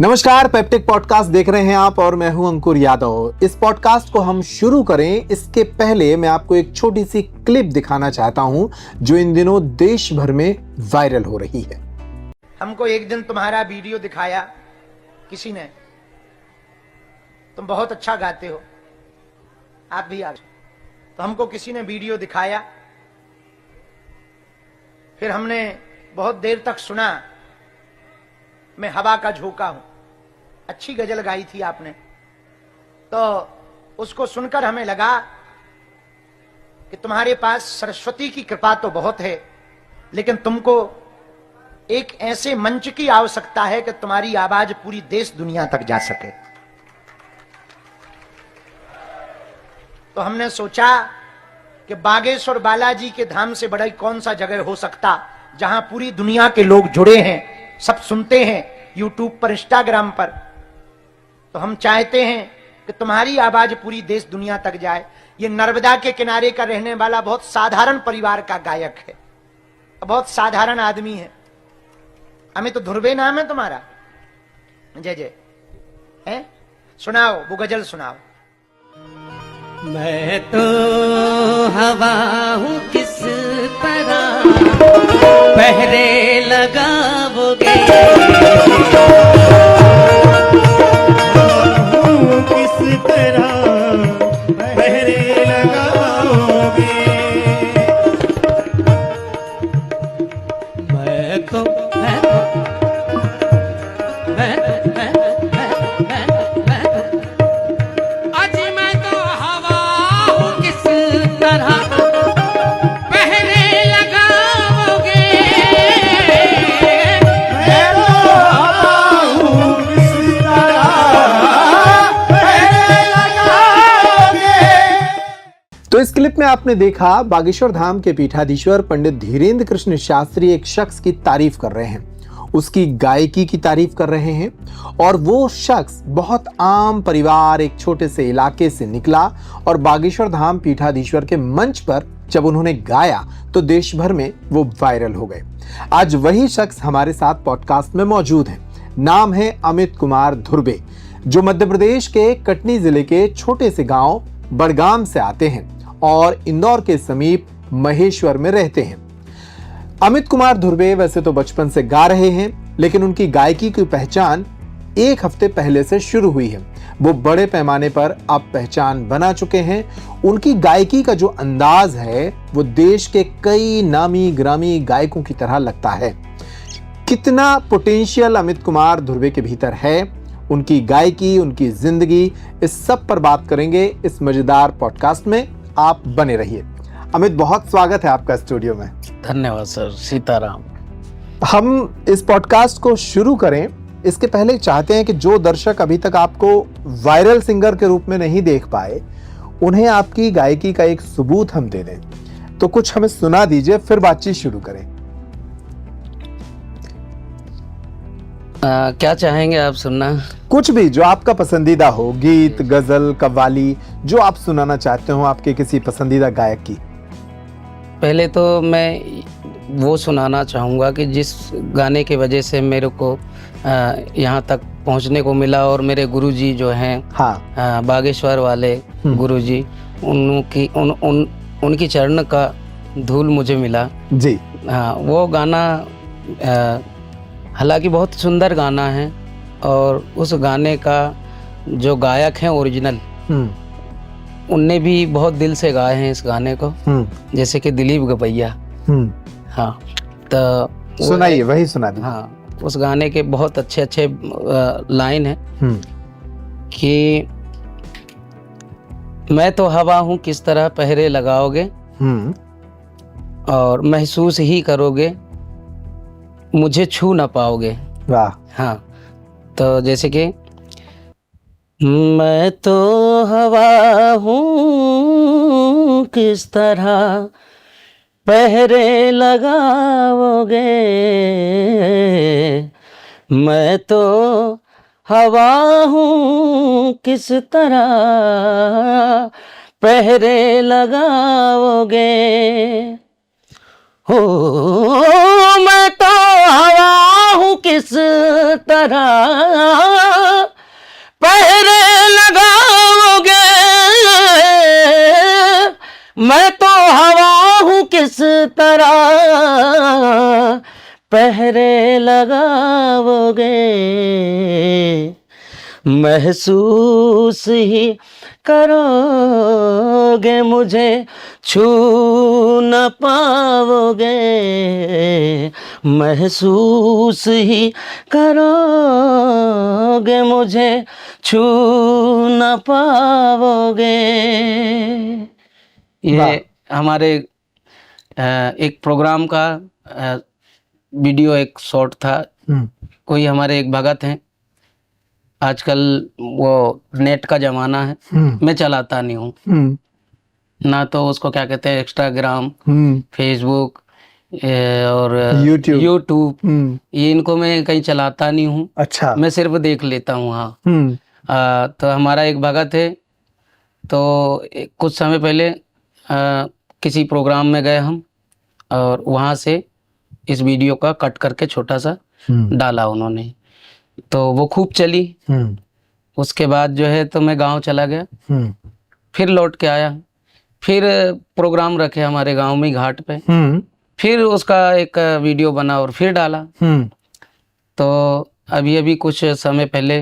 नमस्कार, peptic podcast देख रहे हैं आप और मैं हूं अंकुर यादव। इस पॉडकास्ट को हम शुरू करें इसके पहले मैं आपको एक छोटी सी क्लिप दिखाना चाहता हूं जो इन दिनों देश भर में वायरल हो रही है। हमको एक दिन तुम्हारा वीडियो दिखाया किसी ने, तुम बहुत अच्छा गाते हो, आप भी आ। तो हमको किसी ने वीडियो दिखाया, फिर हमने बहुत देर तक सुना। मैं हवा का झोंका हूं, अच्छी गजल गाई थी आपने। तो उसको सुनकर हमें लगा कि तुम्हारे पास सरस्वती की कृपा तो बहुत है, लेकिन तुमको एक ऐसे मंच की आवश्यकता है कि तुम्हारी आवाज पूरी देश दुनिया तक जा सके। तो हमने सोचा कि बागेश्वर बालाजी के धाम से बड़ा कौन सा जगह हो सकता जहां पूरी दुनिया के लोग जुड़े हैं, सब सुनते हैं यूट्यूब पर, इंस्टाग्राम पर। तो हम चाहते हैं कि तुम्हारी आवाज पूरी देश दुनिया तक जाए। ये नर्मदा के किनारे का रहने वाला बहुत साधारण परिवार का गायक है, बहुत साधारण आदमी है। अमित ध्रुवे नाम है तुम्हारा? जय जय है। सुनाओ, वो गजल सुनाओ। मैं तो हवा हूँ किस तरह पहरे लगाओगे, किस तरह पहरे लगाओगे। मैं तो तो इस क्लिप में आपने देखा बागेश्वर धाम के पीठाधीश्वर पंडित धीरेन्द्र कृष्ण शास्त्री एक शख्स की तारीफ कर रहे हैं, उसकी गायकी की तारीफ कर रहे हैं। और वो शख्स बहुत आम परिवार, एक छोटे से इलाके से निकला और बागेश्वर धाम पीठाधीश्वर के मंच पर जब उन्होंने गाया तो देश भर में वो वायरल हो गए। आज वही शख्स हमारे साथ पॉडकास्ट में मौजूद है। नाम है अमित कुमार धुर्वे, जो मध्य प्रदेश के कटनी जिले के छोटे से गांव बड़गाम से आते हैं और इंदौर के समीप महेश्वर में रहते हैं। अमित कुमार धुर्वे वैसे तो बचपन से गा रहे हैं, लेकिन उनकी गायकी की पहचान एक हफ्ते पहले से शुरू हुई है। वो बड़े पैमाने पर अब पहचान बना चुके हैं। उनकी गायकी का जो अंदाज है वो देश के कई नामी ग्रामी गायकों की तरह लगता है। कितना पोटेंशियल अमित कुमार धुर्वे के भीतर है, उनकी गायकी, उनकी जिंदगी, इस सब पर बात करेंगे इस मजेदार पॉडकास्ट में। आप बने रहिए। अमित, बहुत स्वागत है आपका स्टूडियो में। धन्यवाद सर, सीताराम। हम इस पॉडकास्ट को शुरू करें इसके पहले चाहते हैं कि जो दर्शक अभी तक आपको वायरल सिंगर के रूप में नहीं देख पाए, उन्हें आपकी गायकी का एक सबूत हम दे दें। तो कुछ हमें सुना दीजिए, फिर बातचीत शुरू करें। क्या चाहेंगे आप सुनना? कुछ भी जो आपका पसंदीदा हो, गीत, गजल, कव्वाली, जो आप सुनाना चाहते हो आपके किसी पसंदीदा गायक की। पहले तो मैं वो सुनाना चाहूँगा कि जिस गाने की वजह से मेरे को यहाँ तक पहुँचने को मिला, और मेरे गुरुजी जो हैं, हाँ, बागेश्वर वाले गुरुजी, उनकी चरण का धूल मुझे मिला जी। हाँ, वो गाना हालांकि बहुत सुंदर गाना है, और उस गाने का जो गायक हैं ओरिजिनल, उनने भी बहुत दिल से गाए हैं इस गाने को, जैसे कि दिलीप गपैया। हाँ, तो सुनाइए, वही सुना दीजिए। हाँ, उस गाने के बहुत अच्छे अच्छे लाइन है कि मैं तो हवा हूँ किस तरह पहरे लगाओगे, और महसूस ही करोगे मुझे छू ना पाओगे। वाह। हाँ, तो जैसे कि मैं तो हवा हूँ किस तरह पहरे लगाओगे, मैं तो हवा हूँ किस तरह पहरे लगाओगे। हो मैं तो हवा हूँ किस तरह पहरे लगाओगे, मैं तो हवा हूँ किस तरह पहरे लगाओगे, महसूस ही करोगे मुझे छू न पाओगे, महसूस ही करोगे मुझे छू न पाओगे। ये हमारे एक प्रोग्राम का वीडियो एक शॉर्ट था। कोई हमारे एक भगत हैं, आजकल वो नेट का जमाना है, मैं चलाता नहीं हूँ ना, तो उसको क्या कहते हैं इंस्टाग्राम, फेसबुक और यूट्यूब ये इनको मैं कहीं चलाता नहीं हूँ। अच्छा, मैं सिर्फ देख लेता हूँ। हाँ। तो हमारा एक भगत है, तो कुछ समय पहले किसी प्रोग्राम में गए हम, और वहाँ से इस वीडियो का कट करके छोटा सा डाला उन्होंने, तो वो खूब चली। उसके बाद जो है तो मैं गांव चला गया, फिर लौट के आया, फिर प्रोग्राम रखे हमारे गांव में घाट पे, फिर उसका एक वीडियो बना और फिर डाला। तो अभी अभी कुछ समय पहले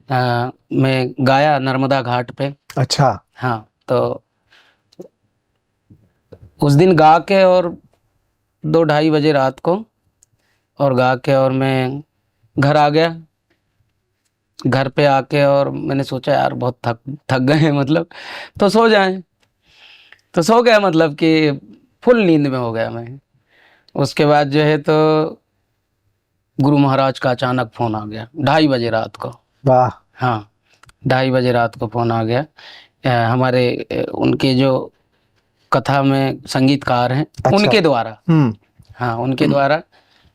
मैं गाया नर्मदा घाट पे। अच्छा। हाँ, तो उस दिन गा के और 2-2:30 बजे रात को और गा के और मैं घर आ गया। घर पे आके और मैंने सोचा यार बहुत थक गए हैं, मतलब तो सो जाएं, तो सो गया, मतलब कि फुल नींद में हो गया मैं। उसके बाद जो है तो गुरु महाराज का अचानक फ़ोन आ गया 2:30 बजे रात को। वाह। हाँ, 2:30 बजे रात को फ़ोन आ गया। हमारे उनके जो कथा में संगीतकार हैं, अच्छा। उनके द्वारा। हाँ, उनके द्वारा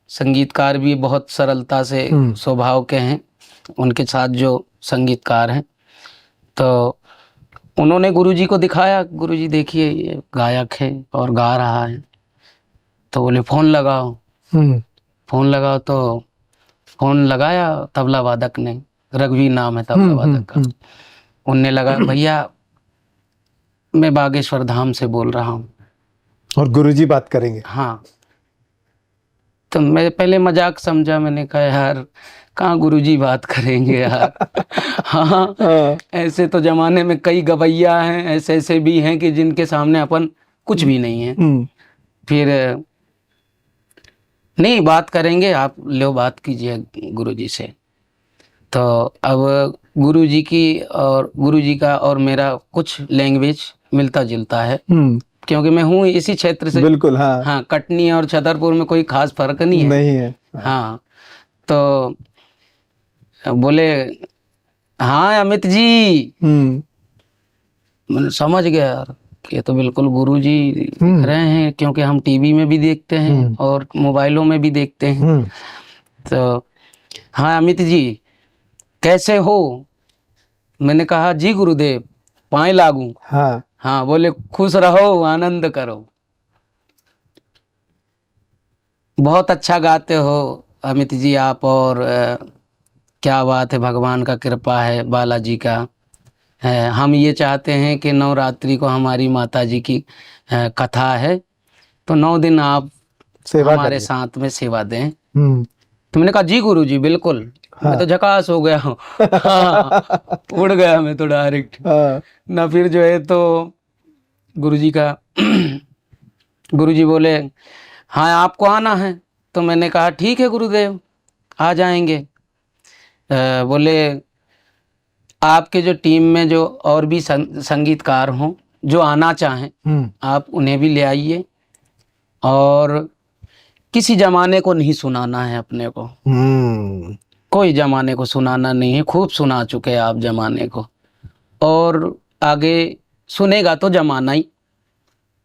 संगीतकार भी बहुत सरलता से स्वभाव के हैं, उनके साथ जो संगीतकार हैं, तो उन्होंने गुरुजी को दिखाया, गुरुजी देखिए ये गायक है और गा रहा है, तो बोले फ़ोन लगाओ। फ़ोन लगाओ, तो फ़ोन लगाया तबला वादक ने, रघुवीर नाम है तबला वादक का। उनने लगा, भैया मैं बागेश्वर धाम से बोल रहा हूँ और गुरुजी बात करेंगे। हाँ, तो मैं पहले मजाक समझा, मैंने कहा यार कहाँ गुरुजी बात करेंगे यार। हाँ, ऐसे तो जमाने में कई गवैया हैं, ऐसे ऐसे भी हैं कि जिनके सामने अपन कुछ भी नहीं है। फिर नहीं, बात करेंगे, आप लो बात कीजिए गुरुजी से। तो अब गुरुजी की और गुरुजी का और मेरा कुछ लैंग्वेज मिलता जुलता है, क्योंकि मैं हूँ इसी क्षेत्र से। बिल्कुल। हाँ, हाँ, कटनी और छतरपुर में कोई खास फर्क नहीं है। नहीं है। हाँ, तो बोले हाँ अमित जी। मैंने समझ गया यार कि ये तो बिल्कुल गुरुजी दिख रहे हैं, क्योंकि हम टीवी में भी देखते हैं और मोबाइलों में भी देखते हैं। तो हाँ अमित जी कैसे हो? मैंने कहा जी गुरुदेव, पाए लागू। हाँ। हाँ, बोले खुश रहो, आनंद करो, बहुत अच्छा गाते हो अमित जी आप, और क्या बात है, भगवान का कृपा है, बालाजी का है। हम ये चाहते हैं कि नवरात्रि को हमारी माता जी की कथा है, तो 9 दिन आप हमारे साथ में सेवा दें। तो मैंने कहा जी गुरुजी बिल्कुल। हाँ। मैं तो झकास हो गया हूँ। हाँ, उड़ गया मैं तो डायरेक्ट। हाँ। ना फिर जो है तो गुरुजी का गुरुजी बोले हाँ आपको आना है, तो मैंने कहा ठीक है गुरुदेव आ जाएंगे। बोले आपके जो टीम में जो और भी संगीतकार हों जो आना चाहें, आप उन्हें भी ले आइए, और किसी जमाने को नहीं सुनाना है अपने को। कोई जमाने को सुनाना नहीं है, खूब सुना चुके आप जमाने को, और आगे सुनेगा तो जमाना ही।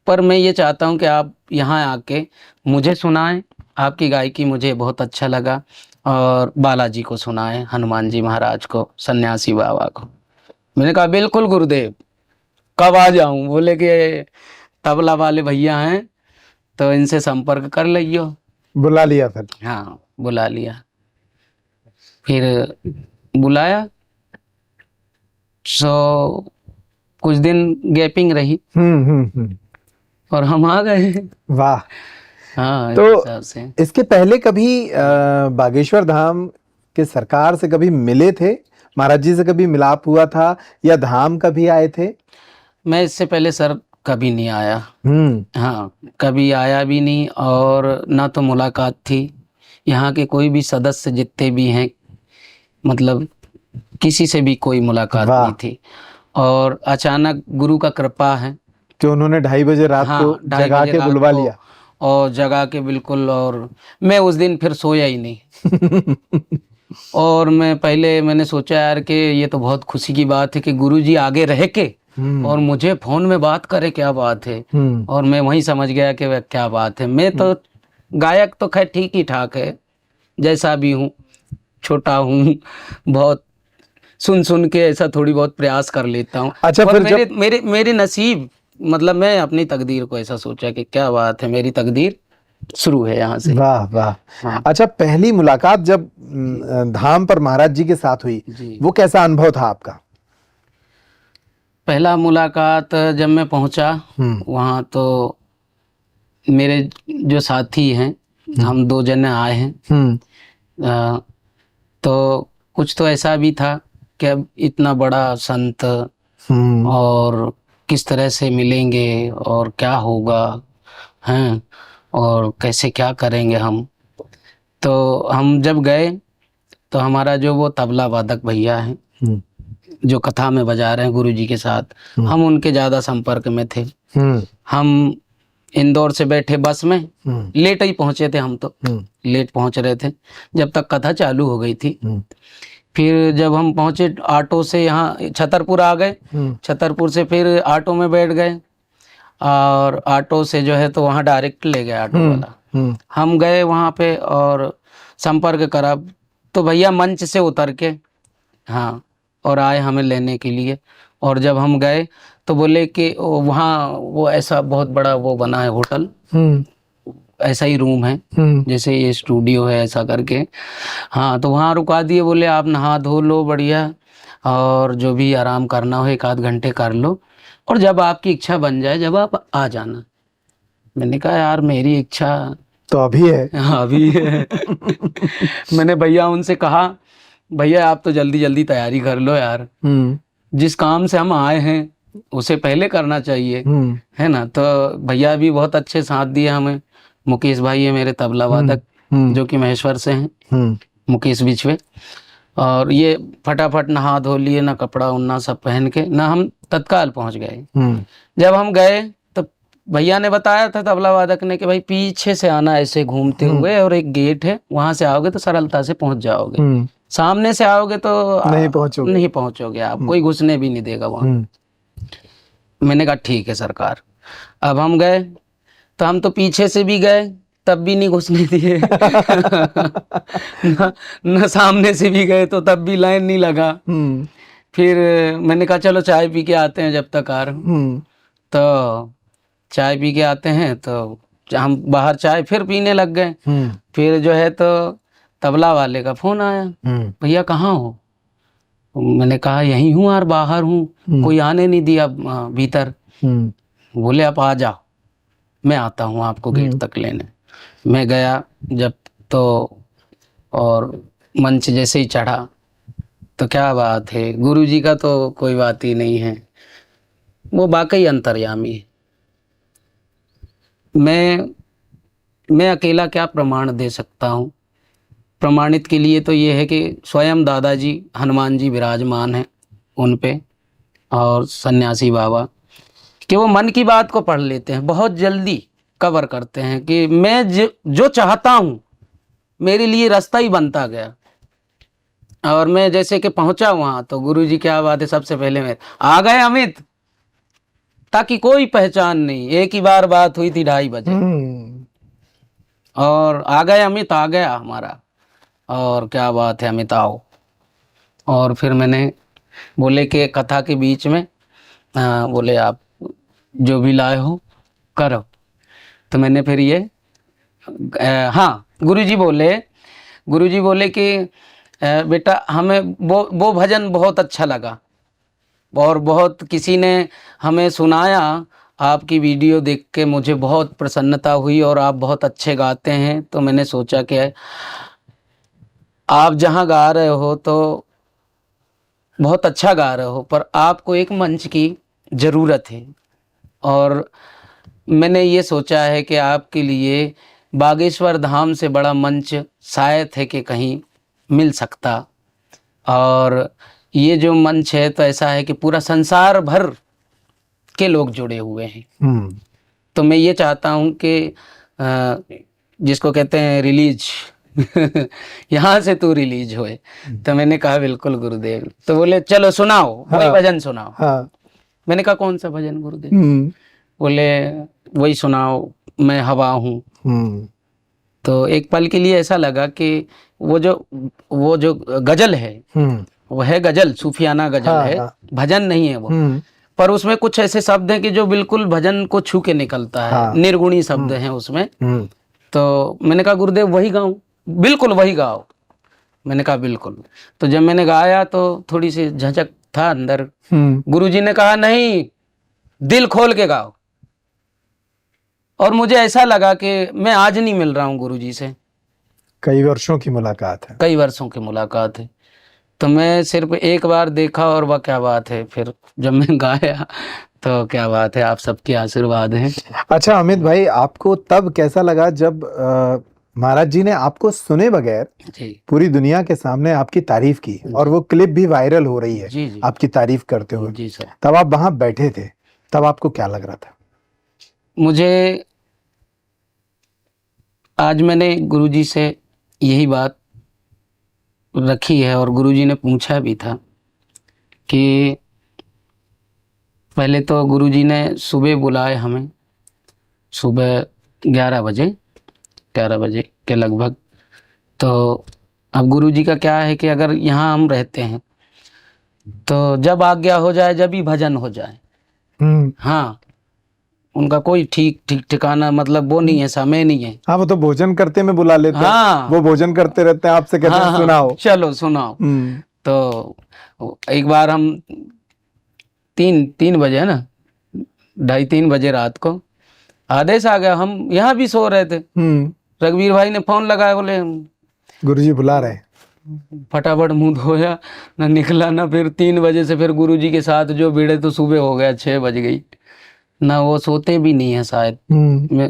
पर मैं ये चाहता हूँ कि आप यहाँ आके मुझे सुनाएं, आपकी गायकी मुझे बहुत अच्छा लगा, और बालाजी को सुनाएं, हनुमान जी महाराज को, सन्यासी बाबा को। मैंने कहा बिल्कुल गुरुदेव, कब आ जाऊं? बोले कि तबला वाले भैया हैं तो इनसे संपर्क कर लियो। बुला लिया फिर? हाँ बुला लिया। फिर बुलाया, सो कुछ दिन गैपिंग रही और हम आ गए। वाह। हाँ, इस तो हिसाब से। इसके पहले कभी बागेश्वर धाम के सरकार से कभी मिले थे, महाराज जी से कभी मिलाप हुआ था, या धाम कभी आए थे? मैं इससे पहले सर कभी नहीं आया। हम्म। हाँ, कभी आया भी नहीं और ना तो मुलाकात थी। यहाँ के कोई भी सदस्य जितने भी हैं, मतलब किसी से भी कोई मुलाकात वाह। नहीं थी। और अचानक गुरु का कृपा है कि उन्होंने 2:30 बजे रात हाँ, को 2:30 जगा बजे के रात बुलवा को लिया। और जगा के बिल्कुल, और मैं उस दिन फिर सोया ही नहीं। और मैंने सोचा यार कि ये तो बहुत खुशी की बात है कि गुरुजी आगे रह के और मुझे फोन में बात करे, क्या बात है। और मैं वहीं समझ गया कि वह क्या बात है। मैं तो गायक तो खैर ठीक ही ठाक है, जैसा भी हूँ, छोटा हूँ, बहुत सुन सुन के ऐसा थोड़ी बहुत प्रयास कर लेता हूँ। अच्छा, और फिर मेरे मेरे मेरे नसीब, मतलब मैं अपनी तकदीर को ऐसा सोचा कि क्या बात है, मेरी तकदीर शुरू है यहाँ से। वाह वाह। हाँ। अच्छा, पहली मुलाकात जब धाम पर महाराज जी के साथ हुई, जी। वो कैसा अनुभव था आपका? पहला मुलाकात जब मैं पहुंचा वहाँ, तो मेरे जो साथी हैं, हम 2 जने आए हैं। तो कुछ तो ऐसा भी था कि अब इतना बड़ा संत और किस तरह से मिलेंगे और क्या होगा हैं, और कैसे क्या करेंगे हम। तो हम जब गए तो हमारा जो वो तबला वादक भैया हैं जो कथा में बजा रहे हैं गुरुजी के साथ, हम उनके ज़्यादा संपर्क में थे। हम इंदौर से बैठे बस में, लेट ही पहुंचे थे हम, तो लेट पहुंच रहे थे जब तक कथा चालू हो गई थी। फिर जब हम पहुंचे ऑटो से, यहाँ छतरपुर आ गए, छतरपुर से फिर ऑटो में बैठ गए और ऑटो से जो है तो वहाँ डायरेक्ट ले गया ऑटो वाला। हम गए वहाँ पे और संपर्क करा, तो भैया मंच से उतर के हाँ और आए हमें लेने के लिए। और जब हम गए तो बोले कि वहाँ वो ऐसा बहुत बड़ा वो बना है होटल, ऐसा ही रूम है जैसे ये स्टूडियो है ऐसा करके। हाँ, तो वहाँ रुका दिए, बोले आप नहा धो लो बढ़िया और जो भी आराम करना हो 1 आध घंटे कर लो, और जब आपकी इच्छा बन जाए जब आप आ जाना। मैंने कहा यार मेरी इच्छा तो अभी है। हाँ, अभी है। मैंने भैया उनसे कहा, भैया आप तो जल्दी जल्दी तैयारी कर लो यार, जिस काम से हम आए हैं उसे पहले करना चाहिए, है ना। तो भैया भी बहुत अच्छे साथ दिए हमें। मुकेश भाई है मेरे तबला वादक, जो कि महेश्वर से हैं, मुकेश बिछवे। और ये फटाफट नहा धो लिए, ना कपड़ा उन्ना सब पहन के, ना हम तत्काल पहुंच गए। जब हम गए तो भैया ने बताया था तबला वादक ने कि भाई पीछे से आना ऐसे घूमते हुए, और एक गेट है वहां से आओगे तो सरलता से पहुंच जाओगे, सामने से आओगे तो नहीं पहुंचोगे आप, कोई घुसने भी नहीं देगा वहां। मैंने कहा ठीक है सरकार। अब हम गए तो हम तो पीछे से भी गए तब भी नहीं घुसने दिए। न सामने से भी गए तो तब भी लाइन नहीं लगा। फिर मैंने कहा चलो चाय पी के आते हैं जब तक आ रहे हैं। तो चाय पी के आते हैं तो हम बाहर चाय फिर पीने लग गए। फिर जो है तो तबला वाले का फोन आया, भैया कहाँ हो? मैंने कहा यहीं हूँ यार, बाहर हूँ, कोई आने नहीं दिया भीतर। बोले आप आ जाओ, मैं आता हूँ आपको गेट तक लेने। मैं गया जब तो, और मंच जैसे ही चढ़ा तो क्या बात है, गुरुजी का तो कोई बात ही नहीं है, वो वाकई अंतर्यामी है। मैं अकेला क्या प्रमाण दे सकता हूँ? प्रमाणित के लिए तो ये है कि स्वयं दादाजी हनुमान जी विराजमान हैं उन पे, और सन्यासी बाबा, कि वो मन की बात को पढ़ लेते हैं, बहुत जल्दी कवर करते हैं कि मैं जो चाहता हूँ मेरे लिए रास्ता ही बनता गया। और मैं जैसे कि पहुंचा वहां तो गुरुजी क्या बात है, सबसे पहले मैं आ गए अमित, ताकि कोई पहचान नहीं। एक ही बार बात हुई थी 2:30 बजे, और आ गए अमित, आ गया हमारा, और क्या बात है अमित आओ। और फिर मैंने बोले कि कथा के बीच में बोले आप जो भी लाए हो करो। तो मैंने फिर ये हाँ गुरुजी बोले कि बेटा हमें वो भजन बहुत अच्छा लगा और बहुत किसी ने हमें सुनाया, आपकी वीडियो देख के मुझे बहुत प्रसन्नता हुई और आप बहुत अच्छे गाते हैं। तो मैंने सोचा कि आप जहाँ गा रहे हो तो बहुत अच्छा गा रहे हो, पर आपको एक मंच की ज़रूरत है। और मैंने ये सोचा है कि आपके लिए बागेश्वर धाम से बड़ा मंच शायद है कि कहीं मिल सकता। और ये जो मंच है तो ऐसा है कि पूरा संसार भर के लोग जुड़े हुए हैं। तो मैं ये चाहता हूँ कि जिसको कहते हैं रिलीज यहाँ से तू रिलीज होए। तो मैंने कहा बिल्कुल गुरुदेव। तो बोले चलो सुनाओ, वही भजन सुनाओ। मैंने कहा कौन सा भजन गुरुदेव? बोले वही सुनाओ, मैं हवा हूँ। तो एक पल के लिए ऐसा लगा कि वो जो गजल है वो है गजल, सूफियाना गजल है, भजन नहीं है वो। पर उसमें कुछ ऐसे शब्द हैं कि जो बिल्कुल भजन को छू के निकलता है, निर्गुणी शब्द हैं उसमें। तो मैंने कहा गुरुदेव वही गाऊं? बिल्कुल वही गाओ। मैंने कहा बिल्कुल। तो जब मैंने गाया तो थोड़ी सी झिझक था अंदर। गुरुजी ने कहा नहीं, दिल खोल के गाओ। और मुझे ऐसा लगा कि मैं आज नहीं मिल रहा हूँ गुरुजी से, कई वर्षों की मुलाकात है। कई वर्षों की मुलाकात है। तो मैं सिर्फ एक बार देखा और वह क्या बात है, फिर जब मैं गाया तो क्या बात है, आप सबके आशीर्वाद हैं। अच्छा अमित भाई, आपको तब कैसा लगा जब महाराज जी ने आपको सुने बगैर पूरी दुनिया के सामने आपकी तारीफ की, और वो क्लिप भी वायरल हो रही है जी। आपकी तारीफ करते हुए जी सर। तब आप वहां बैठे थे, तब आपको क्या लग रहा था? मुझे आज मैंने गुरुजी से यही बात रखी है और गुरुजी ने पूछा भी था कि पहले तो गुरुजी ने सुबह बुलाए हमें, सुबह 11 बजे के लगभग। तो अब गुरुजी का क्या है कि अगर यहाँ हम रहते हैं तो जब आज्ञा हो जाए जब ही भजन हो जाए। हाँ, उनका कोई ठीक ठिकाना मतलब वो नहीं है, समय नहीं है। हाँ, वो तो भोजन करते में बुला लेते हैं। हाँ, वो भोजन करते रहते हैं, आपसे कहते हैं सुनाओ, चलो सुनाओ। तो एक बार हम 3 बजे है ना, 2:30-3 बजे रात को आदेश आ गया। हम यहाँ भी सो रहे थे, रघुवीर भाई ने फोन लगाया, बोले गुरुजी बुला रहे। फटाफट मुंह धोया, ना निकला ना। फिर 3 बजे से फिर गुरुजी के साथ जो भिड़े तो सुबह हो गया, 6 बज गई ना। वो सोते भी नहीं है शायद।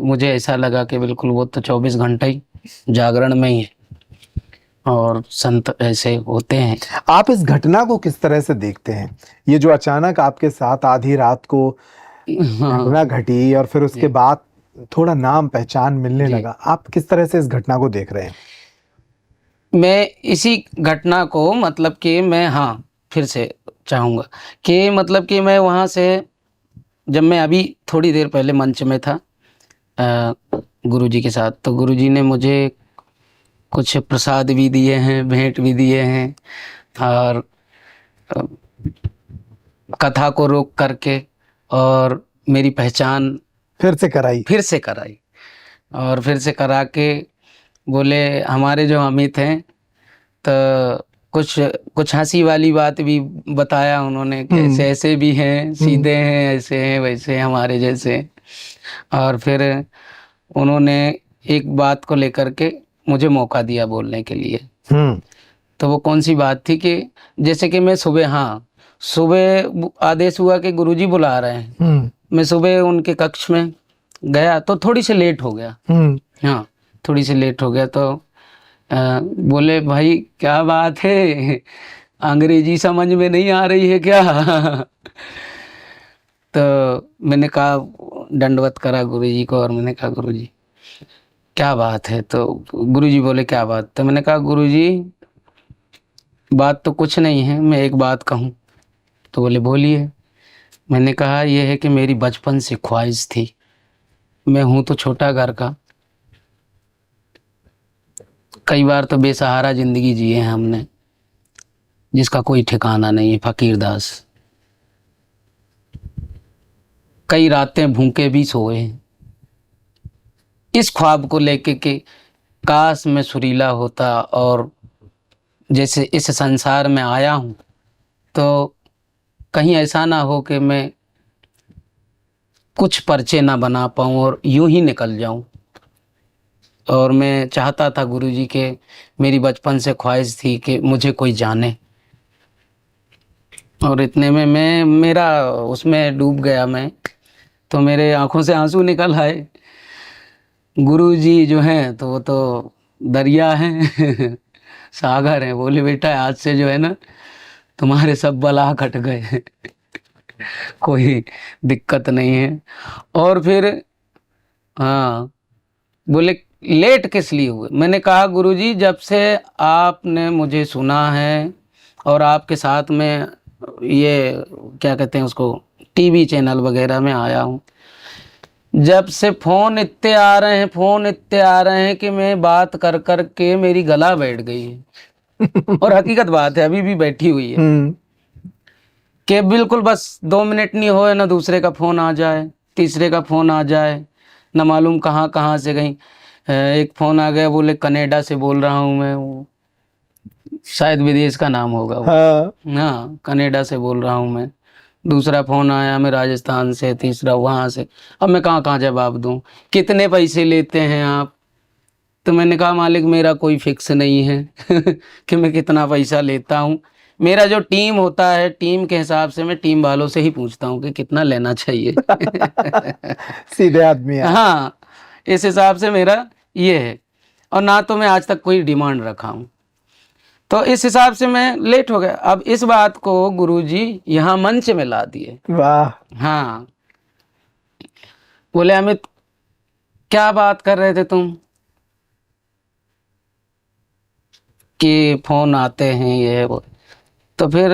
मुझे ऐसा लगा कि बिल्कुल वो तो 24 घंटे ही जागरण में ही है। और संत ऐसे होते हैं। आप इस घटना को किस तरह से देखते हैं? ये जो अचानक आपके साथ आधी रात को घटना घटी और फिर उसके बाद थोड़ा नाम पहचान मिलने लगा, आप किस तरह से इस घटना को देख रहे हैं? मैं इसी घटना को मतलब कि मैं फिर से चाहूँगा कि मतलब कि मैं वहाँ से जब मैं अभी थोड़ी देर पहले मंच में था गुरुजी के साथ, तो गुरुजी ने मुझे कुछ प्रसाद भी दिए हैं, भेंट भी दिए हैं, और कथा को रोक करके और मेरी पहचान फिर से कराई और फिर से करा के बोले हमारे जो अमित हैं, तो कुछ हंसी वाली बात भी बताया उन्होंने कि ऐसे भी हैं, सीधे हैं, ऐसे हैं, वैसे हमारे जैसे। और फिर उन्होंने एक बात को लेकर के मुझे मौका दिया बोलने के लिए। तो वो कौन सी बात थी कि जैसे कि मैं सुबह आदेश हुआ कि गुरुजी बुला रहे हैं। मैं सुबह उनके कक्ष में गया तो थोड़ी सी लेट हो गया। हाँ, थोड़ी सी लेट हो गया। तो बोले भाई क्या बात है, अंग्रेजी समझ में नहीं आ रही है क्या? तो मैंने कहा, दंडवत करा गुरुजी को और मैंने कहा गुरुजी क्या बात है? तो गुरुजी बोले क्या बात? तो मैंने कहा गुरुजी बात तो कुछ नहीं है, मैं एक बात कहूँ। तो बोले बोलिए। मैंने कहा यह है कि मेरी बचपन से ख्वाहिश थी, मैं हूँ तो छोटा घर का, कई बार तो बेसहारा जिंदगी जिए हैं हमने, जिसका कोई ठिकाना नहीं है, फकीरदास। कई रातें भूखे भी सोए हैं इस ख्वाब को लेके कि काश मैं सुरीला होता और जैसे इस संसार में आया हूँ, तो कहीं ऐसा ना हो कि मैं कुछ पर्चे ना बना पाऊँ और यूं ही निकल जाऊँ। और मैं चाहता था गुरुजी के, मेरी बचपन से ख्वाहिश थी कि मुझे कोई जाने, और इतने में मैं मेरा उसमें डूब गया मैं, तो मेरे आंखों से आंसू निकल आए। गुरुजी जो हैं तो वो तो दरिया हैं सागर हैं। बोले बेटा आज से जो है ना तुम्हारे सब बला कट गए कोई दिक्कत नहीं है। और फिर हाँ, बोले लेट किस लिए हुए? मैंने कहा गुरुजी जब से आपने मुझे सुना है और आपके साथ में ये क्या कहते हैं उसको, टीवी चैनल वगैरह में आया हूँ, जब से फ़ोन इतने आ रहे हैं, फ़ोन इतने आ रहे हैं कि मैं बात कर कर के मेरी गला बैठ गई है और हकीकत बात है, अभी भी बैठी हुई है कि बिल्कुल बस 2 मिनट नहीं होए ना दूसरे का फ़ोन आ जाए, तीसरे का फ़ोन आ जाए, ना मालूम कहाँ कहाँ से गई। एक फ़ोन आ गया, बोले कनाडा से बोल रहा हूँ मैं, वो शायद विदेश का नाम होगा वो। हाँ, कनाडा से बोल रहा हूँ मैं। दूसरा फ़ोन आया मैं राजस्थान से, तीसरा वहाँ से। अब मैं कहाँ कहाँ जवाब दूँ? कितने पैसे लेते हैं आप? तो मैंने कहा मालिक मेरा कोई फिक्स नहीं है कि मैं कितना पैसा लेता हूँ। मेरा जो टीम होता है, टीम के हिसाब से मैं टीम वालों से ही पूछता हूँ कि कितना लेना चाहिए सीधे आदमी है। हाँ, इस हिसाब से मेरा ये है। और ना तो मैं आज तक कोई डिमांड रखा हूँ, तो इस हिसाब से मैं लेट हो गया। अब इस बात को गुरुजी यहाँ मंच में ला दिए। वाह। हाँ, बोले अमित क्या बात कर रहे थे तुम कि फ़ोन आते हैं ये वो? तो फिर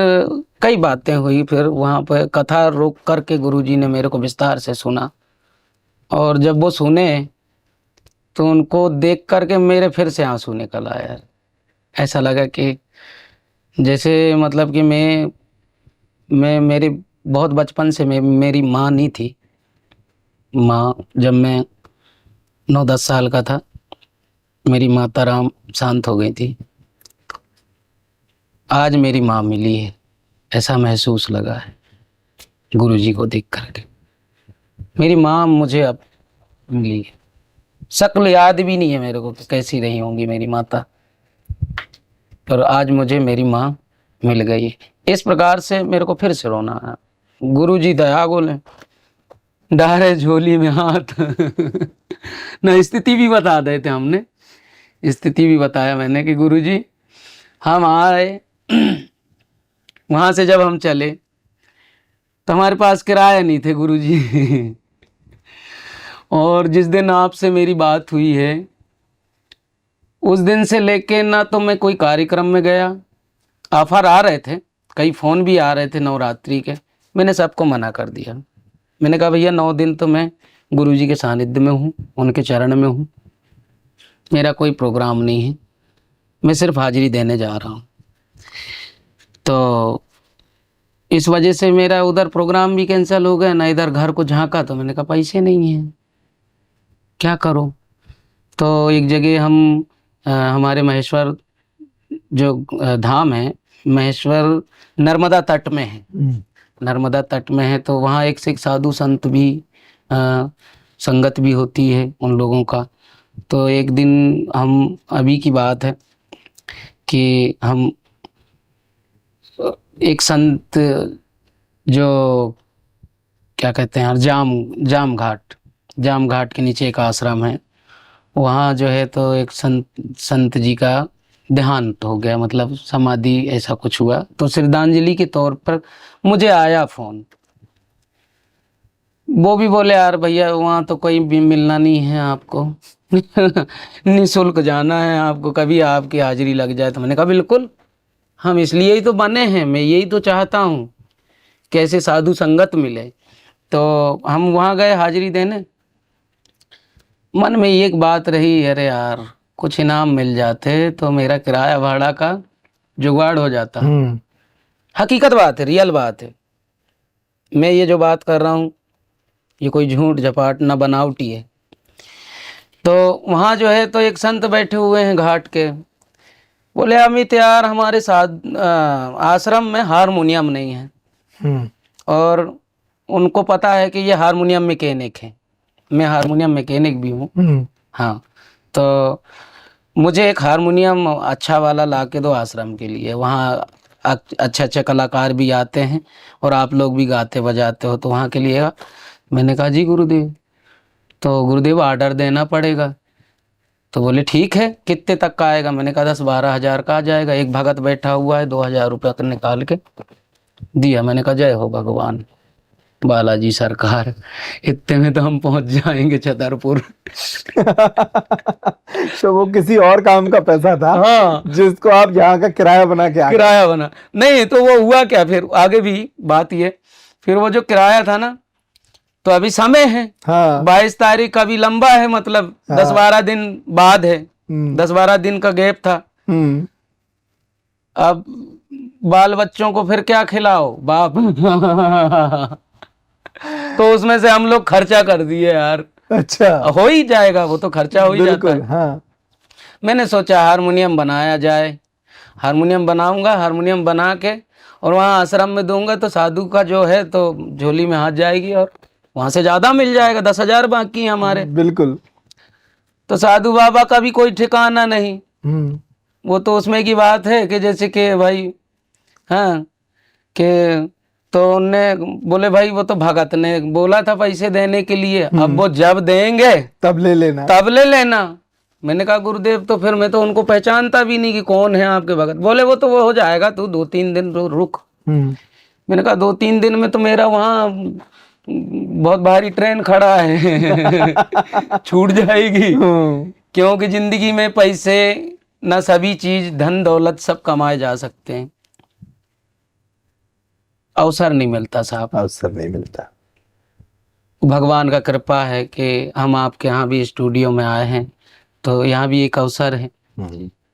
कई बातें हुई। फिर वहाँ पर कथा रोक करके गुरुजी ने मेरे को विस्तार से सुना, और जब वो सुने तो उनको देख करके मेरे फिर से आंसू निकल आया। ऐसा लगा कि जैसे मतलब कि मैं मेरे बहुत बचपन से मेरी माँ नहीं थी। माँ जब मैं 9-10 साल का था मेरी माता राम शांत हो गई थी। आज मेरी माँ मिली है, ऐसा महसूस लगा है गुरुजी को देख करके। मेरी माँ मुझे अब मिली है। शक्ल याद भी नहीं है मेरे को कि कैसी रही होंगी मेरी माता, पर आज मुझे मेरी माँ मिल गई है। इस प्रकार से मेरे को फिर से रोना आया। गुरुजी दया बोले, डारे झोली में हाथ ना स्थिति भी बता देते हमने, स्थिति भी बताया मैंने कि गुरुजी हम आए वहाँ से जब हम चले तो हमारे पास किराया नहीं थे गुरुजी और जिस दिन आपसे मेरी बात हुई है उस दिन से लेके ना तो मैं कोई कार्यक्रम में गया, ऑफर आ रहे थे, कई फ़ोन भी आ रहे थे नवरात्रि के, मैंने सबको मना कर दिया। मैंने कहा भैया 9 दिन तो मैं गुरुजी के सानिध्य में हूँ, उनके चरण में हूँ, मेरा कोई प्रोग्राम नहीं है, मैं सिर्फ हाजिरी देने जा रहा हूँ। तो इस वजह से मेरा उधर प्रोग्राम भी कैंसिल हो गया, ना इधर घर को झांका। तो मैंने कहा पैसे नहीं हैं, क्या करूँ? तो एक जगह हम हमारे महेश्वर जो धाम है, महेश्वर नर्मदा तट में है, नर्मदा तट में है, तो वहाँ एक से एक साधु संत भी संगत भी होती है उन लोगों का। तो एक दिन हम, अभी की बात है कि हम एक संत जो क्या कहते हैं यार, जाम घाट के नीचे एक आश्रम है, वहाँ जो है तो एक संत जी का देहांत हो गया, मतलब समाधि ऐसा कुछ हुआ। तो श्रद्धांजलि के तौर पर मुझे आया फ़ोन, वो भी बोले यार भैया वहाँ तो कोई भी मिलना नहीं है आपको निःशुल्क जाना है आपको, कभी आपकी हाजिरी लग जाए। तो मैंने कहा बिल्कुल, हम इसलिए ही तो बने हैं, मैं यही तो चाहता हूँ कैसे साधु संगत मिले। तो हम वहाँ गए हाजिरी देने, मन में एक बात रही, अरे यार कुछ इनाम मिल जाते तो मेरा किराया भाड़ा का जुगाड़ हो जाता। हकीकत बात है, रियल बात है, मैं ये जो बात कर रहा हूँ ये कोई झूठ झपाट ना बनावटी है। तो वहाँ जो है तो एक संत बैठे हुए हैं घाट के, बोले अमित यार हमारे साथ आश्रम में हारमोनियम नहीं है और उनको पता है कि ये हारमोनियम मैकेनिक है, मैं हारमोनियम मैकेनिक भी हूँ। हाँ, तो मुझे एक हारमोनियम अच्छा वाला ला के दो आश्रम के लिए, वहाँ अच्छे अच्छे कलाकार भी आते हैं और आप लोग भी गाते बजाते हो, तो वहाँ के लिए। मैंने कहा जी गुरुदेव, तो गुरुदेव ऑर्डर देना पड़ेगा। तो बोले ठीक है, कितने तक का आएगा? मैंने कहा 10-12 हज़ार का आ जाएगा। एक भगत बैठा हुआ है, 2,000 रुपया निकाल के दिया। मैंने कहा जय हो भगवान बालाजी सरकार, इतने में तो हम पहुंच जाएंगे छतरपुर। तो वो किसी और काम का पैसा था, हाँ, जिसको आप यहाँ का किराया बना के आ गए। किराया बना नहीं, तो वो हुआ क्या फिर आगे भी बात ये, फिर वो जो किराया था ना, तो अभी समय है। हाँ 22 तारीख अभी लंबा है, मतलब 10-12 दिन बाद है, 10-12 दिन का गैप था। अब बाल बच्चों को फिर क्या खिलाओ बाप। तो उसमें से हम लोग खर्चा कर दिए यार। अच्छा, हो ही जाएगा, वो तो खर्चा हो ही जाता है। हाँ। मैंने सोचा हारमोनियम बनाया जाए, हारमोनियम बनाऊंगा, हारमोनियम बना के और वहाँ आश्रम में दूंगा, तो साधु का जो है तो झोली में हाथ जाएगी और वहां से ज्यादा मिल जाएगा, 10,000 बाकी है हमारे। बिल्कुल। तो साधु बाबा का भी कोई ठिकाना नहीं, वो तो उसमें की बात है कि जैसे कि भाई, हाँ, कि तो उनने बोले भाई वो तो भगत ने बोला था पैसे देने के लिए, अब वो जब देंगे तब ले लेना, तब ले लेना। मैंने कहा गुरुदेव, तो फिर मैं तो उनको पहचानता भी नहीं कि कौन है आपके भगत। बोले वो तो वो हो जाएगा, तू 2-3 दिन रुक। मैंने कहा 2-3 दिन में तो मेरा वहाँ बहुत भारी ट्रेन खड़ा है। छूट जाएगी, क्योंकि जिंदगी में पैसे न सभी चीज, धन दौलत सब कमाए जा सकते हैं, अवसर नहीं मिलता साहब, अवसर नहीं मिलता। भगवान का कृपा है कि हम आपके यहाँ भी स्टूडियो में आए हैं, तो यहाँ भी एक अवसर है।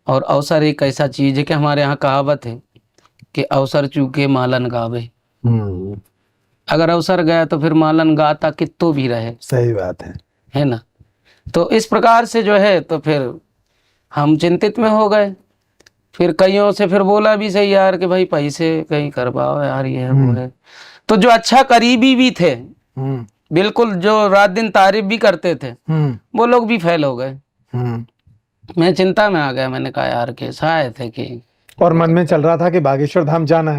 और अवसर एक ऐसा चीज है कि हमारे यहाँ कहावत है कि अवसर चूके मालन गावे। अगर अवसर गया तो फिर मालन गाता कित्तो भी रहे। सही बात है ना। तो इस प्रकार से जो है, तो फिर हम चिंतित में हो गए। फिर कईयों से फिर बोला भी सही यार कि भाई पैसे कहीं करवाओ यार, ये है वो है। तो जो अच्छा करीबी भी थे, बिल्कुल जो रात दिन तारीफ भी करते थे, वो लोग भी फेल हो गए। मैं चिंता में आ गया। मैंने कहा यार कैसा है थे कि, और मन में चल रहा था कि बागेश्वर धाम जाना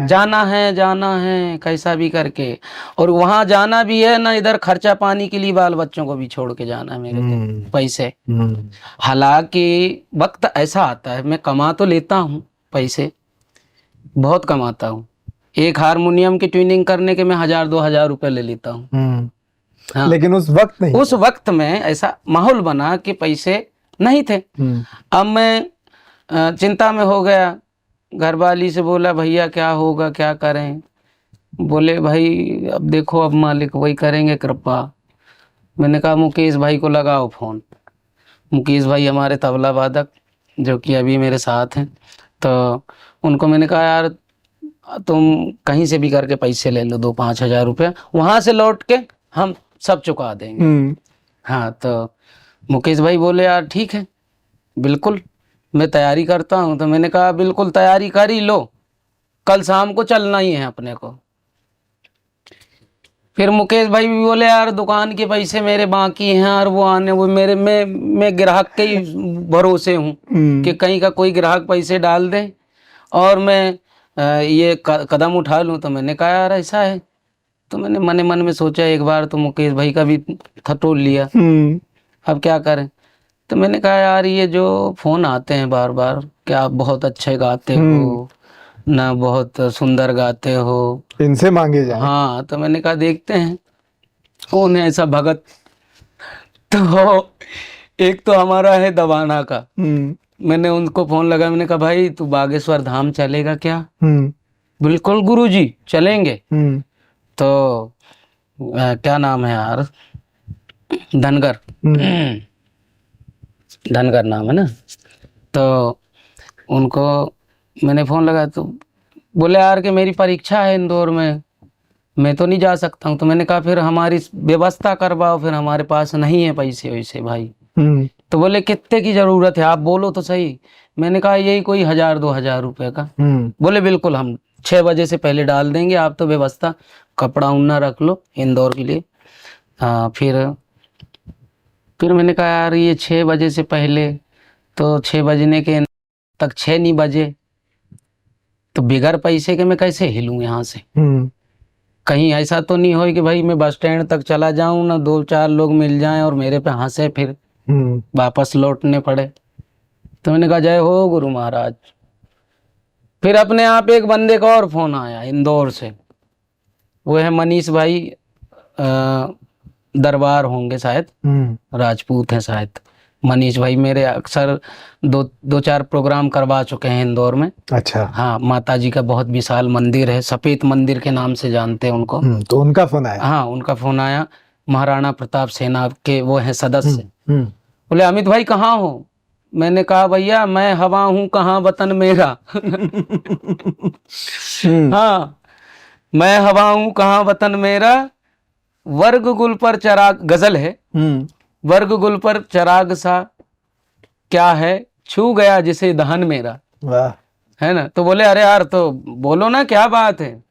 है कैसा भी करके, और वहां जाना भी है ना, इधर खर्चा पानी के लिए बाल बच्चों को भी छोड़ के जाना है मेरे को पैसे। हालांकि वक्त ऐसा आता है, मैं कमा तो लेता हूँ पैसे, बहुत कमाता हूँ। एक हारमोनियम की ट्यूनिंग करने के मैं 1,000-2,000 रुपए ले लेता हूँ। हाँ, लेकिन उस वक्त नहीं, उस वक्त में ऐसा माहौल बना कि पैसे नहीं थे। अब मैं चिंता में हो गया। घर वाली से बोला भैया क्या होगा, क्या करें? बोले भाई अब देखो, अब मालिक वही करेंगे कृपा। मैंने कहा मुकेश भाई को लगाओ फोन। मुकेश भाई हमारे तबला वादक जो कि अभी मेरे साथ हैं, तो उनको मैंने कहा यार तुम कहीं से भी करके पैसे ले लो, 2-5 हज़ार रुपया, वहां से लौट के हम सब चुका देंगे। हाँ, तो मुकेश भाई बोले यार ठीक है, बिल्कुल मैं तैयारी करता हूँ। तो मैंने कहा बिल्कुल तैयारी कर ही लो, कल शाम को चलना ही है अपने को। फिर मुकेश भाई भी बोले यार दुकान के पैसे मेरे बाकी हैं और वो आने, वो मेरे मैं ग्राहक के ही भरोसे हूँ कि कहीं का कोई ग्राहक पैसे डाल दे और मैं ये कदम उठा लूँ। तो मैंने कहा यार ऐसा है। तो मैंने मन मन में सोचा एक बार तो मुकेश भाई का भी थटोल लिया, अब क्या करें। तो मैंने कहा यार ये जो फोन आते हैं बार बार कि आप बहुत अच्छे गाते हो ना, बहुत सुंदर गाते हो, इनसे मांगे जाए। हाँ, तो मैंने कहा देखते हैं कौन है ऐसा भगत। तो एक तो हमारा है दवाना का। मैंने उनको फोन लगा, मैंने कहा भाई तू बागेश्वर धाम चलेगा क्या? बिल्कुल गुरुजी चलेंगे। तो क्या नाम है यार, धनगर, धनगर नाम है ना। तो उनको मैंने फोन लगा, तो बोले यार कि मेरी परीक्षा है इंदौर में, मैं तो नहीं जा सकता हूँ। तो मैंने कहा फिर हमारी व्यवस्था करवाओ, फिर हमारे पास नहीं है पैसे वैसे भाई। तो बोले कितने की जरूरत है, आप बोलो तो सही। मैंने कहा यही कोई 1000-2000 रुपए का। बोले बिल्कुल हम 6 बजे से पहले डाल देंगे, आप तो व्यवस्था कपड़ा उन्ना रख लो इंदौर के लिए। हाँ, फिर मैंने कहा यार ये 6 बजे से पहले, तो 6 बजने के तक 6 नहीं बजे, तो बिगर पैसे के मैं कैसे हिलूं यहाँ से। कहीं ऐसा तो नहीं हो कि भाई मैं बस स्टैंड तक चला जाऊं ना, 2-4 लोग मिल जाएं और मेरे पे हंसे, फिर वापस लौटने पड़े। तो मैंने कहा जय हो गुरु महाराज। फिर अपने आप एक बंदे का और फोन आया इंदौर से, वो है मनीष भाई, दरबार होंगे शायद, राजपूत हैं शायद। मनीष भाई मेरे अक्सर 2-4 प्रोग्राम करवा चुके हैं इंदौर में। अच्छा। हाँ, माता जी का बहुत विशाल मंदिर है, सफेद मंदिर के नाम से जानते हैं उनको। तो उनका फोन आया? हाँ, उनका फोन आया। महाराणा प्रताप सेना के वो हैं सदस्य। बोले अमित भाई कहाँ हो? मैंने कहा भैया मैं हवा हूँ कहाँ वतन मेरा। हाँ, मैं हवा हूँ कहाँ वतन मेरा, वर्ग गुल पर चराग, गजल है। वर्ग गुल पर चराग सा क्या है, छू गया जिसे दहन मेरा। वाह। है ना। तो बोले अरे यार तो बोलो ना क्या बात है,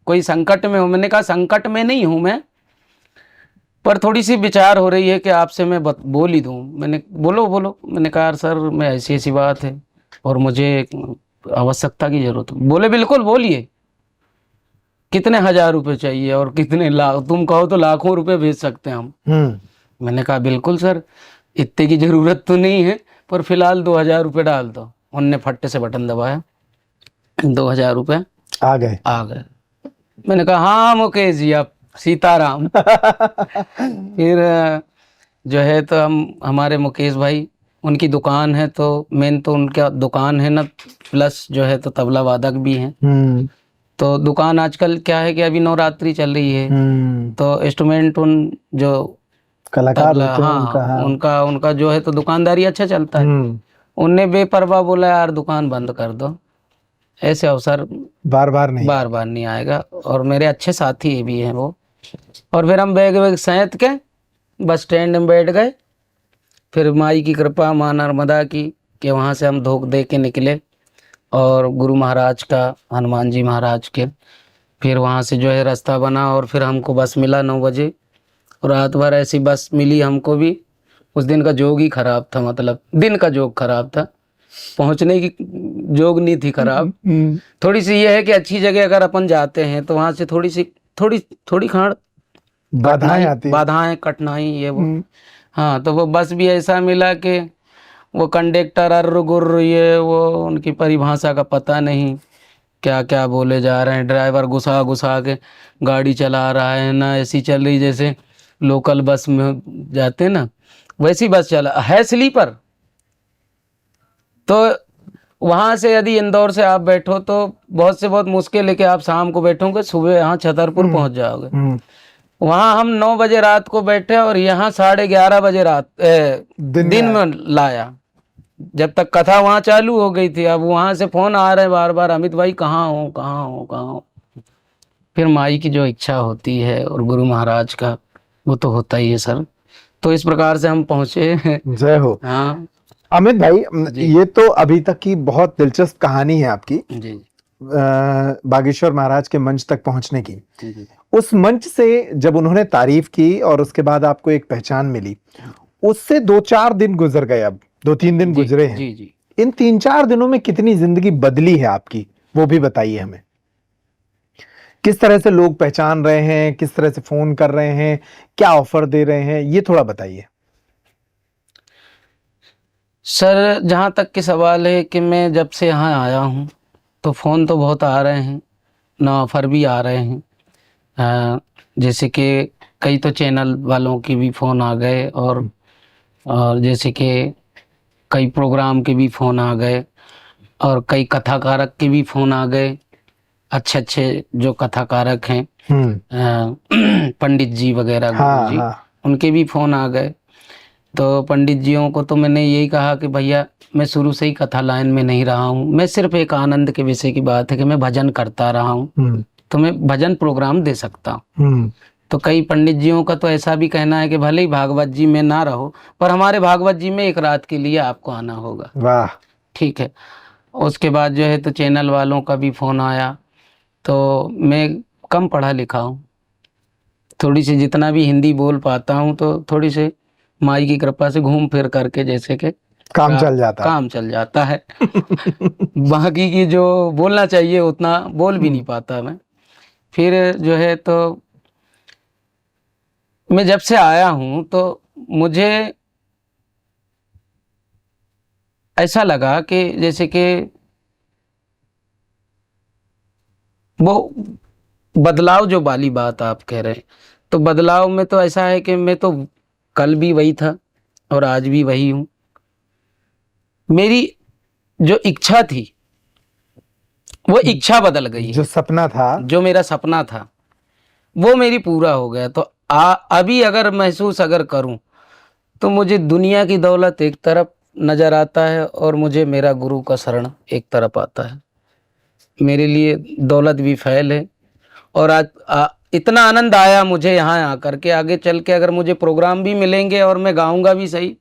कोई संकट में हो? मैंने कहा संकट में नहीं हूं मैं, पर थोड़ी सी विचार हो रही है कि आपसे मैं बोल ही दूं। मैंने बोलो। मैंने कहा यार सर मैं ऐसी बात है और मुझे आवश्यकता की जरूरत है। बोले बिल्कुल बोलिए, कितने 1000 रुपए चाहिए और कितने लाख, तुम कहो तो लाखों रुपए भेज सकते हैं हम। मैंने कहा बिल्कुल सर, इतने की जरूरत तो नहीं है, पर फिलहाल 2000 रुपये डाल दो। उनने फट्टे से बटन दबाया, 2000 रुपये आ गए। मैंने कहा हाँ मुकेश जी आप सीताराम। फिर जो है तो हमारे मुकेश भाई, उनकी दुकान है, तो मेन तो उनका दुकान है ना, प्लस जो है तो तबला वादक भी हैं। तो दुकान आजकल क्या है कि अभी नवरात्रि चल रही है, तो इंस्ट्रूमेंट उन जो कलाकार होते हैं हाँ, उनका जो है तो दुकानदारी अच्छा चलता है। उनने बेपरवाह बोला यार दुकान बंद कर दो, ऐसे अवसर बार बार नहीं आएगा। और मेरे अच्छे साथी भी हैं वो। और फिर हम बैग सैंत के बस स्टैंड में बैठ गए। फिर माई की कृपा, माँ नर्मदा की, कि वहाँ से हम धोख दे के निकले और गुरु महाराज का, हनुमान जी महाराज के, फिर वहाँ से जो है रास्ता बना और फिर हमको बस मिला 9 बजे। रात भर ऐसी बस मिली हमको भी। उस दिन का जोग ही खराब था, मतलब दिन का जोग खराब था, पहुंचने की जोग नहीं थी खराब। थोड़ी सी ये है कि अच्छी जगह अगर अपन जाते हैं तो वहां से थोड़ी खाड़ बाधाएं कठिनाई ये वो। हाँ, तो वो बस भी ऐसा मिला कि वो कंडक्टर अर्र गुर्र ये वो, उनकी परिभाषा का पता नहीं, क्या क्या बोले जा रहे हैं। ड्राइवर घुसा के गाड़ी चला रहा है ना, ऐसी चल रही जैसे लोकल बस में जाते ना, वैसी बस चला है, स्लीपर। तो वहाँ से यदि इंदौर से आप बैठो तो बहुत से बहुत मुश्किल है कि आप शाम को बैठोगे, सुबह यहाँ छतरपुर पहुँच जाओगे। वहाँ हम 9 बजे रात को बैठे और यहाँ 11:30 बजे रात दिन में लाया, जब तक कथा वहाँ चालू हो गई थी। अब वहाँ से फोन आ रहे बार बार, अमित भाई कहाँ हो। फिर माई की जो इच्छा होती है और गुरु महाराज का, वो तो होता ही है सर। तो इस प्रकार से हम पहुँचे। जय हो। हाँ अमित भाई, ये तो अभी तक की बहुत दिलचस्प कहानी है आपकी जी। बागेश्वर महाराज के मंच तक पहुंचने की। उस मंच से जब उन्होंने तारीफ की और उसके बाद आपको एक पहचान मिली, उससे 2-4 दिन गुजर गए, अब 2-3 दिन गुजरे हैं। जी। इन 3-4 दिनों में कितनी जिंदगी बदली है आपकी, वो भी बताइए हमें। किस तरह से लोग पहचान रहे हैं, किस तरह से फोन कर रहे हैं, क्या ऑफर दे रहे हैं, ये थोड़ा बताइए सर। जहाँ तक के सवाल है कि मैं जब से यहाँ आया हूँ तो फ़ोन तो बहुत आ रहे हैं, ना ऑफ़र भी आ रहे हैं। जैसे कि कई तो चैनल वालों की भी फ़ोन आ गए और जैसे कि कई प्रोग्राम के भी फ़ोन आ गए और कई कथाकारक के भी फ़ोन आ गए। अच्छे जो कथाकारक हैं, पंडित जी वगैरह, गुरु जी, उनके भी फ़ोन आ गए। तो पंडित जियों को तो मैंने यही कहा कि भैया मैं शुरू से ही कथा लाइन में नहीं रहा हूँ, मैं सिर्फ एक आनंद के विषय की बात है कि मैं भजन करता रहा हूँ, तो मैं भजन प्रोग्राम दे सकता हूँ। तो कई पंडित जियों का तो ऐसा भी कहना है कि भले ही भागवत जी में ना रहो, पर हमारे भागवत जी में एक रात के लिए आपको आना होगा। वाह। ठीक है। उसके बाद जो है तो चैनल वालों का भी फ़ोन आया। तो मैं कम पढ़ा लिखा हूँ, थोड़ी सी जितना भी हिंदी बोल पाता हूँ तो थोड़ी सी माई की कृपा से घूम फिर करके जैसे कि काम चल जाता है। काम चल जाता है। बाकी की जो बोलना चाहिए उतना बोल भी नहीं पाता मैं। फिर जो है तो मैं जब से आया हूँ तो मुझे ऐसा लगा कि जैसे कि वो बदलाव जो वाली बात आप कह रहे हैं, तो बदलाव में तो ऐसा है कि मैं तो कल भी वही था और आज भी वही हूँ। मेरी जो इच्छा थी वो इच्छा बदल गई जो है। सपना था, जो मेरा सपना था वो मेरी पूरा हो गया। तो अभी अगर महसूस अगर करूं तो मुझे दुनिया की दौलत एक तरफ नज़र आता है और मुझे मेरा गुरु का शरण एक तरफ आता है। मेरे लिए दौलत भी फैल है। और आज इतना आनंद आया मुझे यहाँ आकर के, आगे चल के अगर मुझे प्रोग्राम भी मिलेंगे और मैं गाऊंगा भी सही,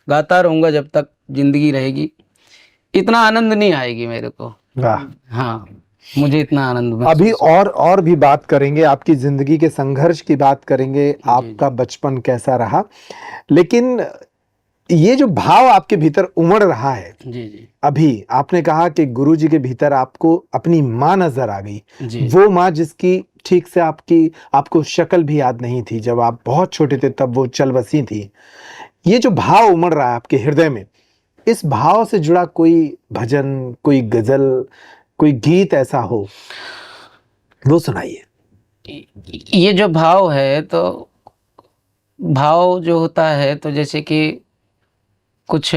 गाता रहूँगा जब तक ज़िंदगी रहेगी, इतना आनंद नहीं आएगी मेरे को। वाह। हाँ, मुझे इतना आनंद अभी और भी बात करेंगे, आपकी जिंदगी के संघर्ष की बात करेंगे, आपका बचपन कैसा रहा, लेकिन ये जो भाव आपके भीतर उमड़ रहा है, जी अभी आपने कहा कि गुरुजी के भीतर आपको अपनी माँ नजर आ गई, जी। वो माँ जिसकी ठीक से आपको शक्ल भी याद नहीं थी, जब आप बहुत छोटे थे तब वो चल बसी थी। ये जो भाव उमड़ रहा है आपके हृदय में, इस भाव से जुड़ा कोई भजन, कोई गजल, कोई गीत ऐसा हो, वो सुनाइए। ये जो भाव है, तो भाव जो होता है तो जैसे कि कुछ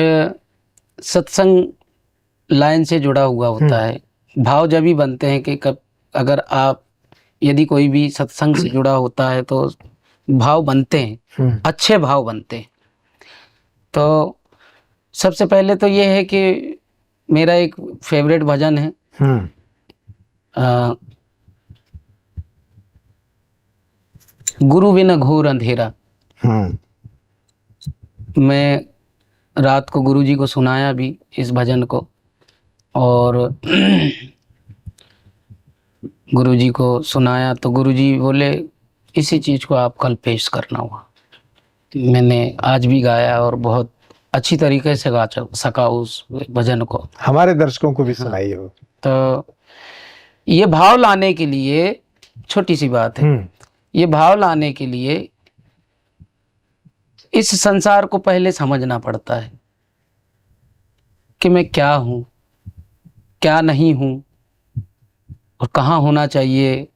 सत्संग लाइन से जुड़ा हुआ होता है। भाव जब भी बनते हैं कि कब अगर आप यदि कोई भी सत्संग से जुड़ा होता है तो भाव बनते हैं, अच्छे भाव बनते हैं। तो सबसे पहले तो ये है कि मेरा एक फेवरेट भजन है, गुरु बिन घोर अंधेरा। मैं रात को गुरुजी को सुनाया भी इस भजन को, और गुरुजी को सुनाया तो गुरुजी बोले इसी चीज़ को आप कल पेश करना हुआ। मैंने आज भी गाया और बहुत अच्छी तरीके से गा सका उस भजन को। हमारे दर्शकों को भी सुनाइए। तो ये भाव लाने के लिए, छोटी सी बात है, ये भाव लाने के लिए इस संसार को पहले समझना पड़ता है कि मैं क्या हूँ, क्या नहीं हूँ और कहाँ होना चाहिए।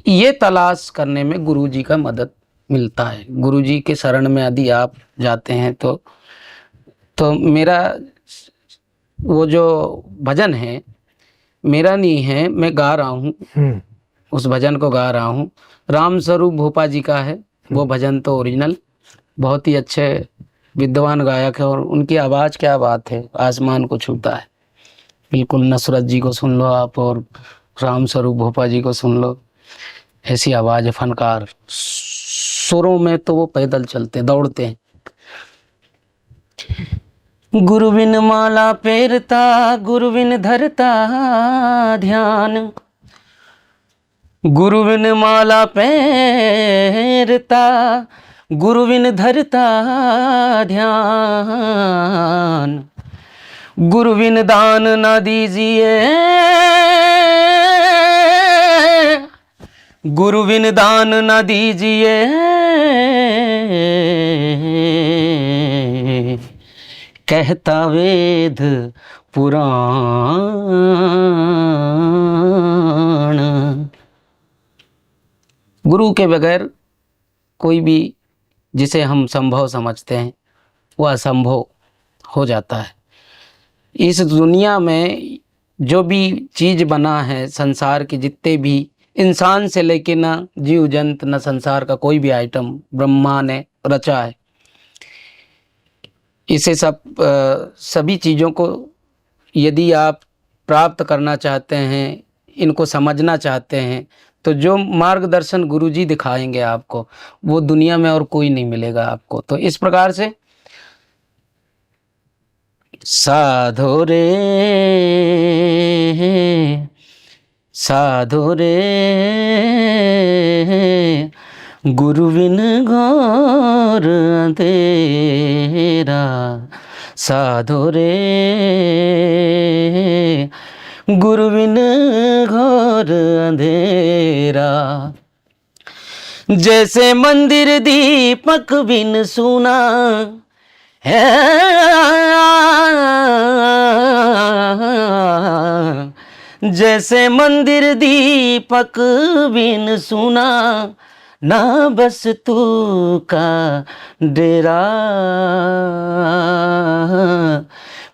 ये तलाश करने में गुरुजी का मदद मिलता है। गुरुजी के शरण में यदि आप जाते हैं तो मेरा वो जो भजन है मेरा नहीं है, मैं गा रहा हूँ, उस भजन को गा रहा हूँ। राम स्वरूप भोपा जी का है वो भजन, तो ओरिजिनल बहुत ही अच्छे विद्वान गायक है और उनकी आवाज़ क्या बात है, आसमान को छूता है। बिल्कुल नुसरत जी को सुन लो आप और राम स्वरूप भोपा जी को सुन लो, ऐसी आवाज़ है, फनकार सुरों में तो वो पैदल चलते दौड़ते हैं। गुरु बिन माला पेरता, गुरु बिन धरता ध्यान, गुरु बिन माला पेरता, गुरु बिन धरता ध्यान, गुरु बिन दान न दीजिए, गुरु बिन दान न दीजिए, कहता वेद पुराण। गुरु के बगैर कोई भी जिसे हम संभव समझते हैं वह असंभव हो जाता है। इस दुनिया में जो भी चीज़ बना है, संसार के जितने भी इंसान से लेके ना जीव जंत न संसार का कोई भी आइटम ब्रह्मा ने रचा है, इसे सभी चीज़ों को यदि आप प्राप्त करना चाहते हैं, इनको समझना चाहते हैं, तो जो मार्गदर्शन गुरुजी दिखाएंगे आपको, वो दुनिया में और कोई नहीं मिलेगा आपको। तो इस प्रकार से साधो रे साधो रे गुरु बिन घोर अंधेरा, साधो रे गुरु बिन घोर अंधेरा। जैसे मंदिर दीपक बिन सुना है, जैसे मंदिर दीपक बिन सुना, ना बस तू का डेरा,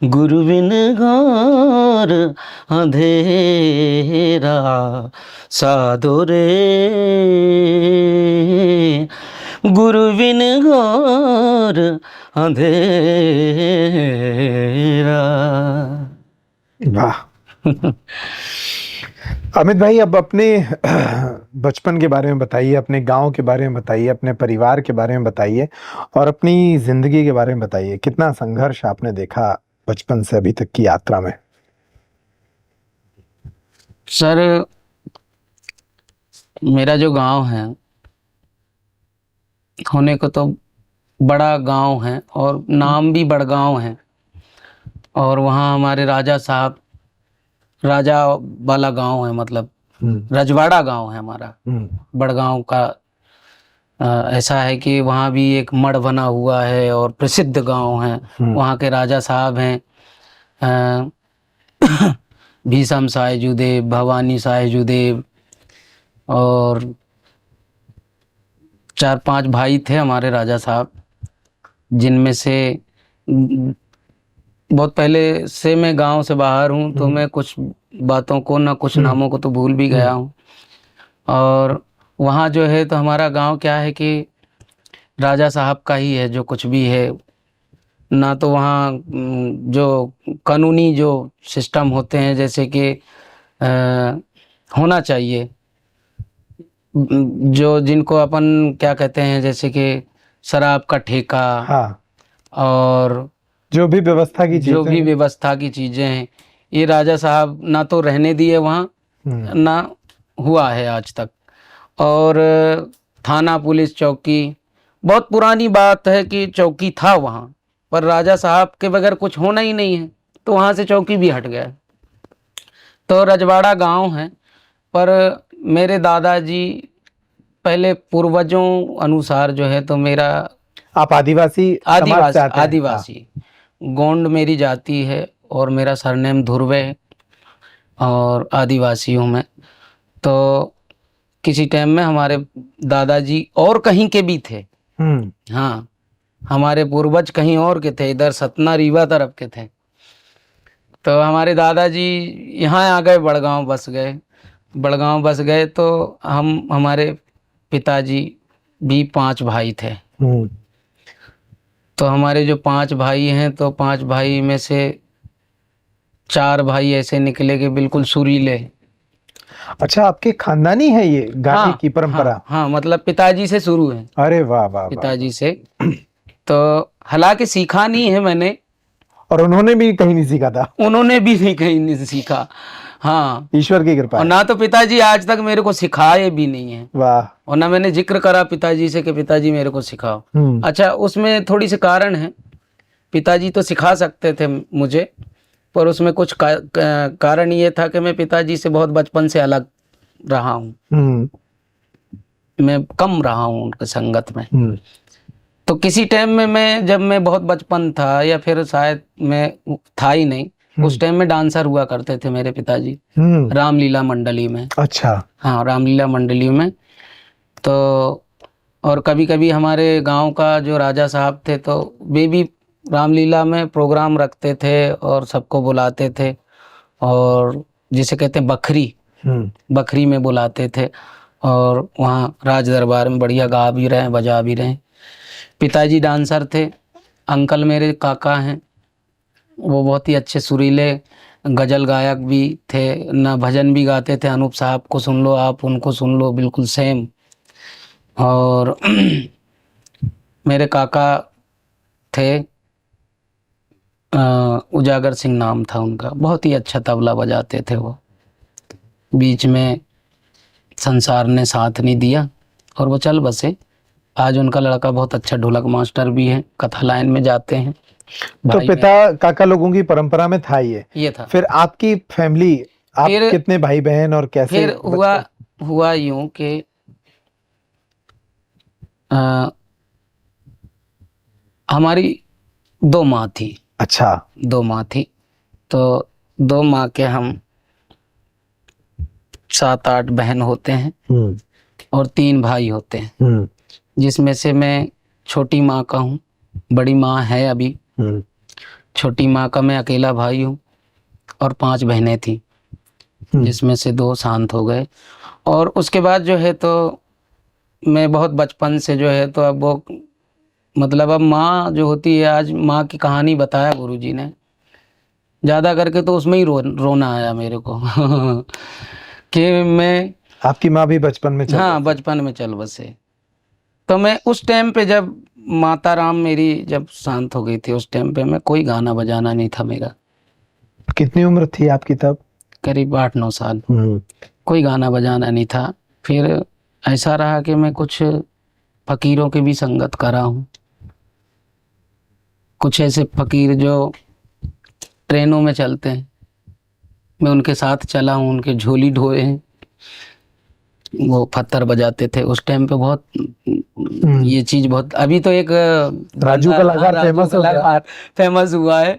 गुरु बिन घोर अंधेरा, साधो रे गुरु बिन घोर अंधेरा। वाह। अमित भाई, अब अपने बचपन के बारे में बताइए, अपने गांव के बारे में बताइए, अपने परिवार के बारे में बताइए और अपनी जिंदगी के बारे में बताइए। कितना संघर्ष आपने देखा बचपन से अभी तक की यात्रा में? सर, मेरा जो गांव है, होने को तो बड़ा गांव है और नाम भी बड़गांव है, और वहाँ हमारे राजा साहब, राजा वाला गांव है, मतलब रजवाड़ा गांव है हमारा। बड़गांव का ऐसा है कि वहाँ भी एक मठ बना हुआ है और प्रसिद्ध गांव है। वहाँ के राजा साहब हैं भीषम सायजुदेव, भवानी सायजुदेव, और 4-5 भाई थे हमारे राजा साहब, जिनमें से बहुत पहले से मैं गांव से बाहर हूं, तो मैं कुछ बातों को ना, कुछ नामों को तो भूल भी गया हूं। और वहाँ जो है, तो हमारा गांव क्या है कि राजा साहब का ही है जो कुछ भी है ना। तो वहाँ जो कानूनी जो सिस्टम होते हैं, जैसे कि होना चाहिए, जो जिनको अपन क्या कहते हैं, जैसे कि शराब का ठेका, हाँ, और जो भी व्यवस्था की चीजें हैं, ये राजा साहब ना तो रहने दिए वहाँ, ना हुआ है आज तक। और थाना, पुलिस चौकी, बहुत पुरानी बात है कि चौकी था वहाँ, पर राजा साहब के बगैर कुछ होना ही नहीं है, तो वहाँ से चौकी भी हट गया। तो रजवाड़ा गांव है, पर मेरे दादाजी पहले पूर्वजों अनुसार जो है, तो मेरा आप आदिवासी गोंड मेरी जाति है, और मेरा सरनेम धुर्वे है, और आदिवासी हूँ मैं। तो किसी टाइम में हमारे दादाजी और कहीं के भी थे। हाँ, हमारे पूर्वज कहीं और के थे, इधर सतना रीवा तरफ के थे। तो हमारे दादाजी यहाँ आ गए, बड़गांव बस गए। तो हमारे पिताजी भी 5 भाई थे। तो हमारे जो 5 भाई हैं, तो 5 भाई में से 4 भाई ऐसे निकले कि बिल्कुल सुरीले। अच्छा, आपके खानदानी है ये गाने की परंपरा? हाँ, मतलब पिताजी से शुरू है। अरे वाह वाह, पिताजी से। तो हालांकि सीखा नहीं है मैंने, और उन्होंने भी कहीं नहीं सीखा था। उन्होंने भी नहीं कहीं नहीं सीखा। हाँ, ईश्वर की कृपा। और ना तो पिताजी आज तक मेरे को सिखाए भी नहीं है। वाह। और ना मैंने जिक्र करा पिताजी से कि पिताजी मेरे को सिखाओ। अच्छा, उसमें थोड़ी सी कारण है। पिताजी तो सिखा सकते थे मुझे, पर उसमें कुछ कारण ये था कि मैं पिताजी से बहुत बचपन से अलग रहा हूँ। मैं कम रहा हूँ उनके संगत में। तो किसी टाइम में जब मैं बहुत बचपन था, या फिर शायद मैं था ही नहीं, उस टाइम में डांसर हुआ करते थे मेरे पिताजी, रामलीला मंडली में। अच्छा। हाँ, रामलीला मंडली में। तो और कभी कभी हमारे गांव का जो राजा साहब थे, तो वे भी रामलीला में प्रोग्राम रखते थे और सबको बुलाते थे, और जिसे कहते हैं बखरी में बुलाते थे, और वहाँ राज दरबार में बढ़िया गा भी रहे, बजा भी रहे। पिताजी डांसर थे। अंकल मेरे काका हैं, वो बहुत ही अच्छे सुरीले गज़ल गायक भी थे, ना भजन भी गाते थे। अनूप साहब को सुन लो, आप उनको सुन लो, बिल्कुल सेम। और मेरे काका थे, उजागर सिंह नाम था उनका, बहुत ही अच्छा तबला बजाते थे वो। बीच में संसार ने साथ नहीं दिया और वो चल बसे। आज उनका लड़का बहुत अच्छा ढोलक मास्टर भी है, कथा लाइन में जाते हैं। तो पिता काका लोगों की परंपरा में था ये था। फिर आपकी फैमिली, आप कितने भाई बहन और कैसे? फिर हुआ यूं कि हमारी 2 माँ थी। अच्छा। 2 माँ थी, तो 2 माँ के हम 7-8 बहन होते हैं और 3 भाई होते हैं, जिसमें से मैं छोटी माँ का हूँ, बड़ी माँ है अभी। छोटी माँ का मैं अकेला भाई हूँ और 5 बहनें थी, जिसमें से 2 शांत हो गए। और उसके बाद जो है तो मैं बहुत बचपन से जो है तो अब वो मतलब अब माँ जो होती है, आज माँ की कहानी बताया गुरुजी ने, ज़्यादा करके तो उसमें ही रोना आया मेरे को कि मैं, आपकी माँ भी बचपन में हाँ बचपन में चल बसे। तो मैं उस टाइम पे जब माता राम मेरी जब शांत हो गई थी, उस टाइम पे मैं कोई गाना बजाना नहीं था मेरा। कितनी उम्र थी आपकी तब? करीब 8-9 साल। कोई गाना बजाना नहीं था। फिर ऐसा रहा कि मैं कुछ फकीरों की भी संगत करा हूँ। कुछ ऐसे फकीर जो ट्रेनों में चलते हैं, मैं उनके साथ चला हूँ, उनके झोली ढोए हैं। वो पत्थर बजाते थे उस टाइम पे बहुत। ये चीज बहुत, अभी तो एक राजू कलाकार फेमस हुआ है।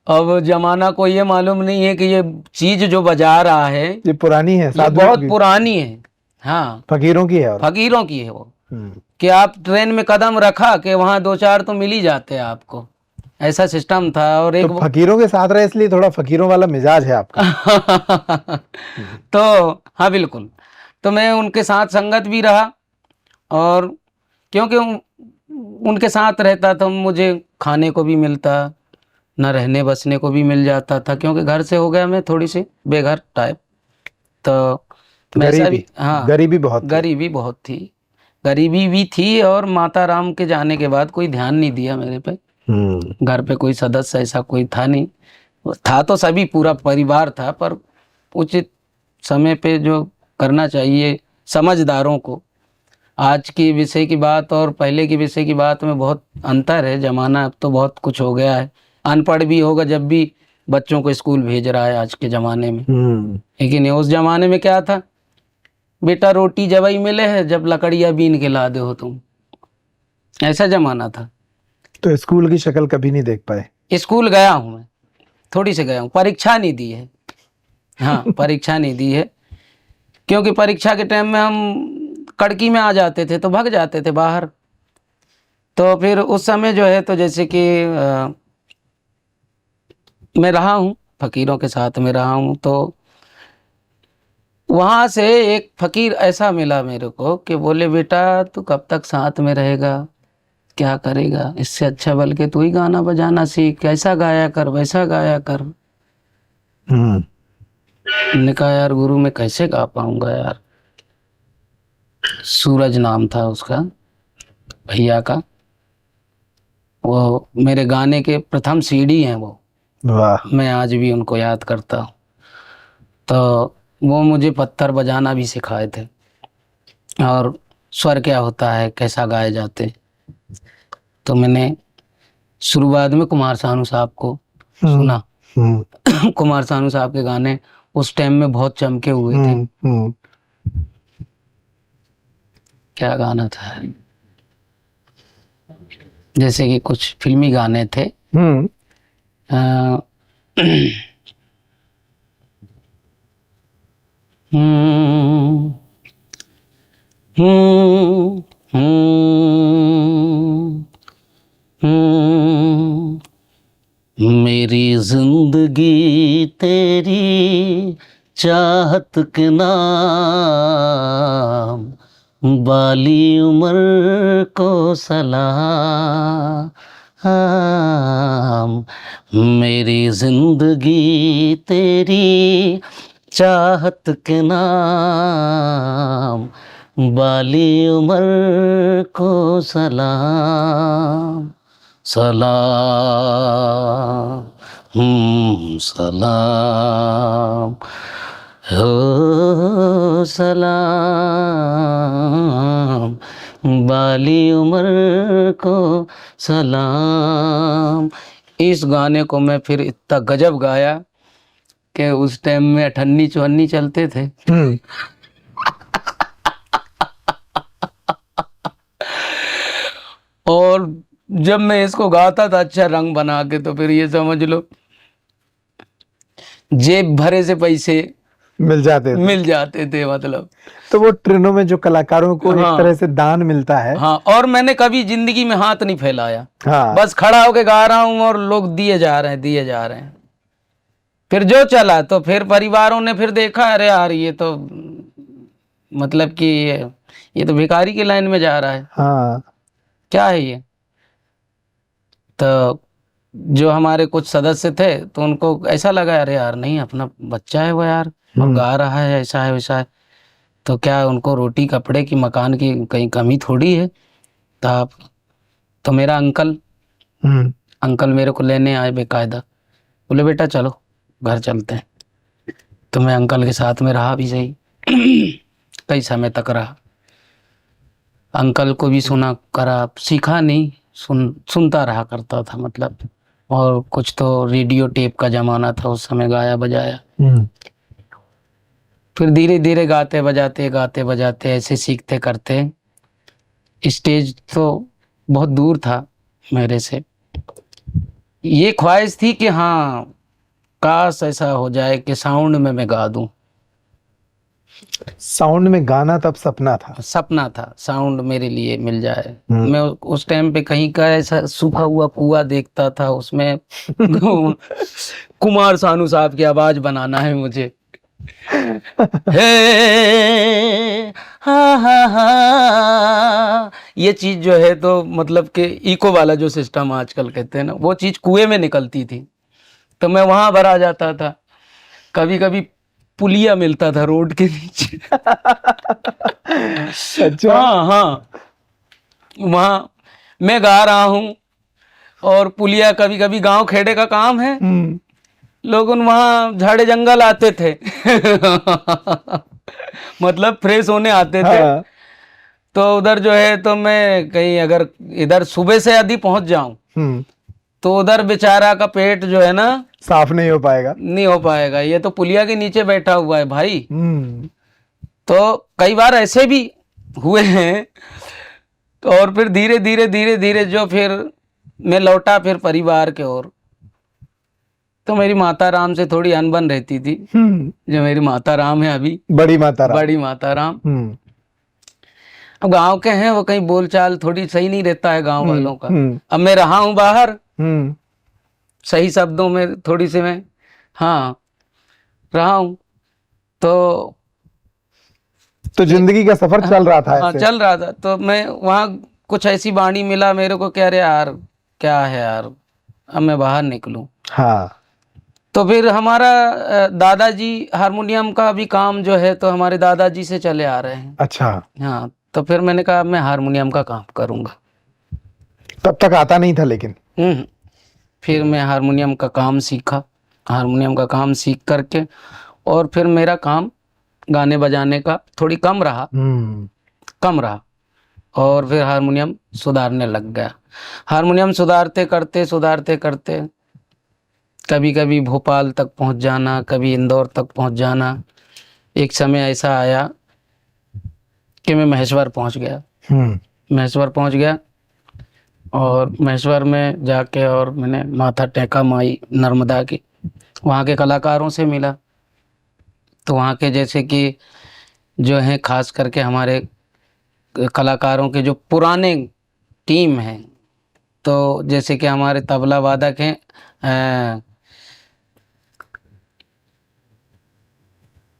अब जमाना को ये मालूम नहीं है कि ये चीज जो बजा रहा है ये पुरानी है, ये बहुत पुरानी है। हाँ, फकीरों की है, फकीरों की है वो। कि आप ट्रेन में कदम रखा कि वहां 2-4 तो मिल ही जाते हैं आपको, ऐसा सिस्टम था। और एक तो फकीरों के साथ रहे इसलिए थोड़ा फकीरों वाला मिजाज है आपका। तो हाँ बिल्कुल। तो मैं उनके साथ संगत भी रहा, और क्योंकि उनके साथ रहता था मुझे खाने को भी मिलता, ना रहने बसने को भी मिल जाता था, क्योंकि घर से हो गया मैं थोड़ी सी बेघर टाइप। तो गरीबी, हाँ गरीबी बहुत थी। गरीबी भी थी। और माता राम के जाने के बाद कोई ध्यान नहीं दिया मेरे पे। घर पे कोई सदस्य ऐसा कोई था नहीं, था तो सभी पूरा परिवार था, पर उचित समय पे जो करना चाहिए समझदारों को। आज की विषय की बात और पहले की विषय की बात में बहुत अंतर है। ज़माना अब तो बहुत कुछ हो गया है। अनपढ़ भी होगा जब भी बच्चों को स्कूल भेज रहा है आज के ज़माने में। लेकिन उस ज़माने में क्या था, बेटा रोटी जब ही मिले है जब लकड़ियाँ बीन के ला दे हो तुम, ऐसा ज़माना था। तो स्कूल की शक्ल कभी नहीं देख पाए? स्कूल गया हूँ मैं, थोड़ी से गया हूँ, परीक्षा नहीं दी है। हाँ परीक्षा नहीं दी है, क्योंकि परीक्षा के टाइम में हम कड़की में आ जाते थे तो भाग जाते थे बाहर। तो फिर उस समय जो है तो जैसे कि मैं रहा हूँ, फकीरों के साथ में रहा हूँ, तो वहाँ से एक फकीर ऐसा मिला मेरे को कि बोले बेटा तू कब तक साथ में रहेगा, क्या करेगा, इससे अच्छा बल्कि तू ही गाना बजाना सीख, कैसा गाया कर वैसा गाया कर। मैंने कहा यार गुरु मैं कैसे गा पाऊंगा यार। सूरज नाम था उसका भैया का, वो मेरे गाने के प्रथम सीडी हैं वो। वाह। मैं आज भी उनको याद करता हूँ। तो वो मुझे पत्थर बजाना भी सिखाए थे, और स्वर क्या होता है, कैसा गाए जाते। तो मैंने शुरुआत में कुमार सानू साहब को सुना। कुमार सानू साहब के गाने उस टाइम में बहुत चमके हुए थे। क्या गाना था, जैसे कि कुछ फिल्मी गाने थे। मेरी जिंदगी तेरी चाहत के नाम, बाली उम्र को सलाम, मेरी जिंदगी तेरी चाहत के नाम, बाली उम्र को सलाम सलाम, सलाम हो सलाम, बाली उम्र को सलाम। इस गाने को मैं फिर इतना गजब गाया कि उस टाइम में 98-54 चलते थे। और जब मैं इसको गाता था अच्छा रंग बना के, तो फिर ये समझ लो जेब भरे से पैसे मिल जाते थे मतलब। तो वो ट्रेनों में जो कलाकारों को हाँ, एक तरह से दान मिलता है। हाँ, और मैंने कभी जिंदगी में हाथ नहीं फैलाया। हाँ। बस खड़ा होके गा रहा हूँ और लोग दिए जा रहे हैं। फिर जो चला, तो फिर परिवारों ने फिर देखा, अरे यार ये तो मतलब कि ये तो भिखारी की लाइन में जा रहा है। हाँ। क्या है ये। तो जो हमारे कुछ सदस्य थे तो उनको ऐसा लगा, अरे यार नहीं, अपना बच्चा है वो यार, और गा रहा है, ऐसा है वैसा है, तो क्या उनको रोटी कपड़े की मकान की कहीं कमी थोड़ी है। तो मेरा अंकल मेरे को लेने आए बेकायदा, बोले बेटा चलो घर चलते हैं। तो मैं अंकल के साथ में रहा भी सही कई समय तक रहा। अंकल को भी सुना करा, सीखा नहीं, सुनता रहा करता था मतलब। और कुछ तो रेडियो टेप का जमाना था उस समय, गाया बजाया। फिर धीरे धीरे गाते बजाते ऐसे सीखते करते, स्टेज तो बहुत दूर था मेरे से। ये ख्वाहिश थी कि हाँ काश ऐसा हो जाए कि साउंड में मैं गा दूं। साउंड में गाना तब सपना था, साउंड मेरे लिए मिल जाए। मैं उस टाइम पे कहीं का ऐसा सूखा हुआ कुआं देखता था, उसमें कुमार सानू साहब की आवाज बनाना है मुझे। हे हा ये चीज जो है तो मतलब कि इको वाला जो सिस्टम आजकल कहते हैं ना, वो चीज कुएं में निकलती थी, तो मैं वहां भरा जाता था। कभी कभी पुलिया मिलता था रोड के नीचे। अच्छा। हाँ, वहां मैं गा रहा हूँ और पुलिया, कभी कभी गांव खेड़े का काम है, लोग वहां झाड़े जंगल आते थे मतलब फ्रेश होने आते थे। हाँ। तो उधर जो है, तो मैं कहीं अगर इधर सुबह से यदि पहुंच जाऊं तो उधर बेचारा का पेट जो है ना साफ नहीं हो पाएगा। ये तो पुलिया के नीचे बैठा हुआ है भाई। तो कई बार ऐसे भी हुए हैं। तो और फिर धीरे धीरे जो फिर मैं लौटा फिर परिवार के ओर, तो मेरी माता राम से थोड़ी अनबन रहती थी। जो मेरी माता राम है अभी, बड़ी माता राम। अब गांव के हैं, वो कहीं बोलचाल थोड़ी सही नहीं रहता है गांव वालों का। अब मैं रहा हूं बाहर, सही शब्दों में थोड़ी सी मैं रहा हूं। तो जिंदगी का सफर चल रहा था ऐसे। चल रहा था। तो मैं वहां कुछ ऐसी वाणी मिला मेरे को, कह रहे यार क्या है यार, अब मैं बाहर निकलूं। हाँ। तो फिर हमारा दादाजी हारमोनियम का भी काम जो है तो हमारे दादाजी से चले आ रहे हैं। अच्छा। हाँ, तो फिर मैंने कहा मैं हारमोनियम का काम करूंगा। तब तक आता नहीं था लेकिन। फिर मैं हारमोनियम का काम सीखा। हारमोनियम का काम सीख करके और फिर मेरा काम गाने बजाने का थोड़ी कम रहा और फिर हारमोनियम सुधारने लग गया। हारमोनियम सुधारते करते कभी कभी भोपाल तक पहुंच जाना, कभी इंदौर तक पहुंच जाना। एक समय ऐसा आया कि मैं महेश्वर पहुंच गया और महेश्वर में जाके और मैंने माथा टेका माई नर्मदा की, वहाँ के कलाकारों से मिला। तो वहाँ के जैसे कि जो हैं खास करके हमारे कलाकारों के जो पुराने टीम हैं, तो जैसे कि हमारे तबला वादक हैं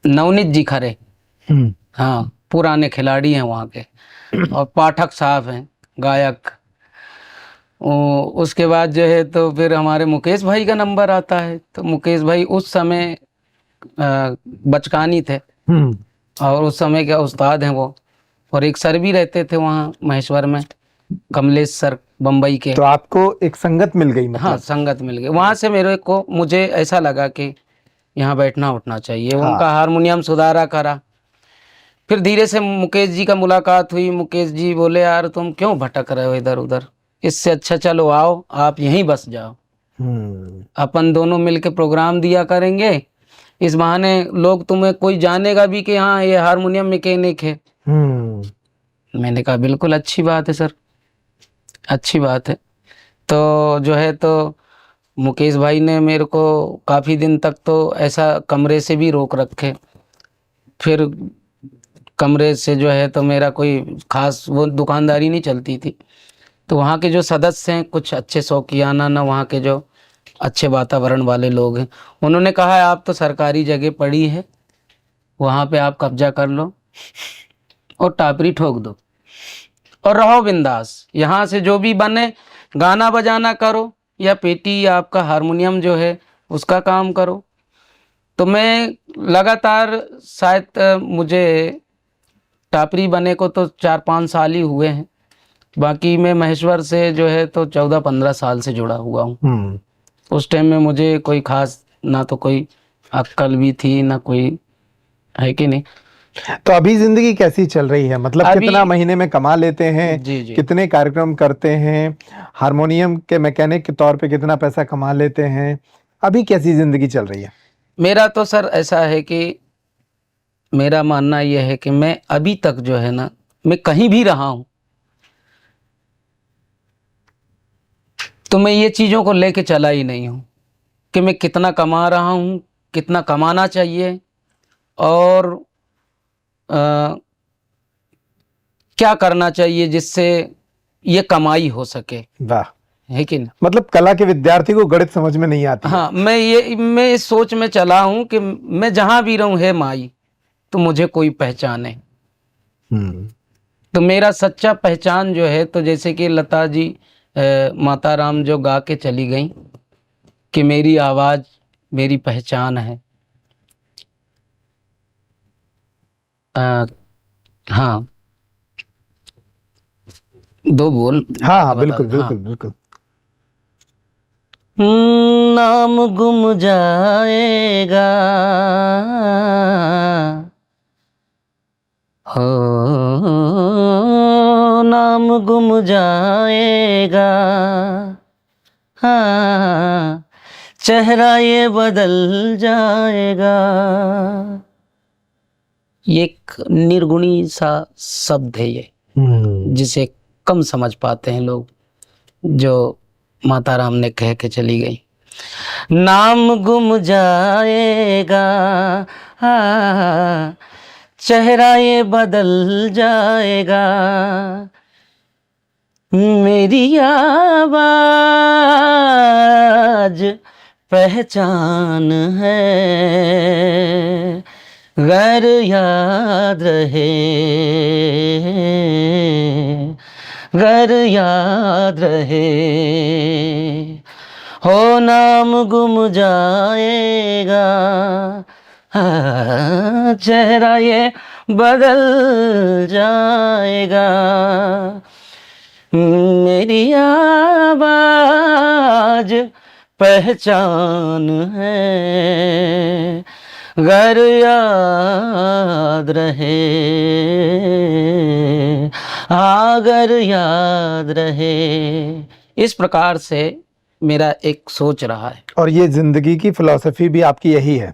नवनीत जी खरे, हाँ पुराने खिलाड़ी हैं वहाँ के। और पाठक साहब हैं गायक, उसके बाद जो है तो फिर हमारे मुकेश भाई का नंबर आता है। तो मुकेश भाई उस समय बचकानी थे और उस समय के उस्ताद हैं वो, और एक सर भी रहते थे वहाँ महेश्वर में, कमलेश सर बम्बई के। तो आपको एक संगत मिल गई मतलब? हाँ, संगत मिल गई। वहाँ से मुझे ऐसा लगा कि यहाँ बैठना उठना चाहिए। हाँ। उनका हारमोनियम सुधारा करा। फिर धीरे से मुकेश जी का मुलाकात हुई। मुकेश जी बोले यार तुम क्यों भटक रहे हो इधर उधर, इससे अच्छा चलो आओ आप यहीं बस जाओ, अपन दोनों मिलके प्रोग्राम दिया करेंगे, इस बहाने लोग तुम्हें कोई जानेगा भी कि हाँ ये हारमोनियम मैकेनिक है। मैंने कहा बिल्कुल अच्छी बात है सर, अच्छी बात है। तो जो है तो मुकेश भाई ने मेरे को काफ़ी दिन तक तो ऐसा कमरे से भी रोक रखे। फिर कमरे से जो है तो मेरा कोई खास वो दुकानदारी नहीं चलती थी। तो वहाँ के जो सदस्य हैं कुछ अच्छे शौकियाना ना, वहाँ के जो अच्छे वातावरण वाले लोग हैं, उन्होंने कहा है आप तो सरकारी जगह पड़ी है, वहाँ पे आप कब्जा कर लो और टापरी ठोक दो और रहो बिंदास, यहाँ से जो भी बने गाना बजाना करो या पेटी या आपका हारमोनियम जो है उसका काम करो। तो मैं लगातार शायद मुझे टापरी बने को तो 4-5 साल ही हुए हैं, बाकी मैं महेश्वर से जो है तो 14-15 साल से जुड़ा हुआ हूँ। उस टाइम में मुझे कोई खास ना तो कोई अक्ल भी थी ना कोई, है कि नहीं। तो अभी जिंदगी कैसी चल रही है, मतलब कितना महीने में कमा लेते हैं? जी जी। कितने कार्यक्रम करते हैं? हारमोनियम के मैकेनिक के तौर पे कितना पैसा कमा लेते हैं? अभी कैसी जिंदगी चल रही है? मेरा तो सर ऐसा है कि मेरा मानना यह है कि मैं अभी तक जो है ना, मैं कहीं भी रहा हूँ तो मैं ये चीज़ों को लेके चला ही नहीं हूँ कि मैं कितना कमा रहा हूँ, कितना कमाना चाहिए और क्या करना चाहिए जिससे ये कमाई हो सके, वाह, है कि नहीं। मतलब कला के विद्यार्थी को गणित समझ में नहीं आती। हाँ, मैं इस सोच में चला हूँ कि मैं जहाँ भी रहूँ है माई तो मुझे कोई पहचाने। तो मेरा सच्चा पहचान जो है तो जैसे कि लता जी माता राम जो गा के चली गई कि मेरी आवाज़ मेरी पहचान है। हाँ, 2 बोल। हाँ बिल्कुल बिल्कुल बिल्कुल। नाम गुम जाएगा हो, नाम गुम जाएगा, हाँ चेहरा ये बदल जाएगा। ये एक निर्गुणी सा शब्द है ये, जिसे कम समझ पाते हैं लोग, जो माता राम ने कह के चली गई। नाम गुम जाएगा, हाँ चेहरा ये बदल जाएगा, मेरी आवाज पहचान है, गैर याद रहे, गैर याद रहे, हो नाम गुम जाएगा, हाँ चेहरा ये बदल जाएगा, मेरी आवाज पहचान है, घर याद रहे, अगर याद रहे। इस प्रकार से मेरा एक सोच रहा है। और ये जिंदगी की फिलॉसफी भी आपकी यही है?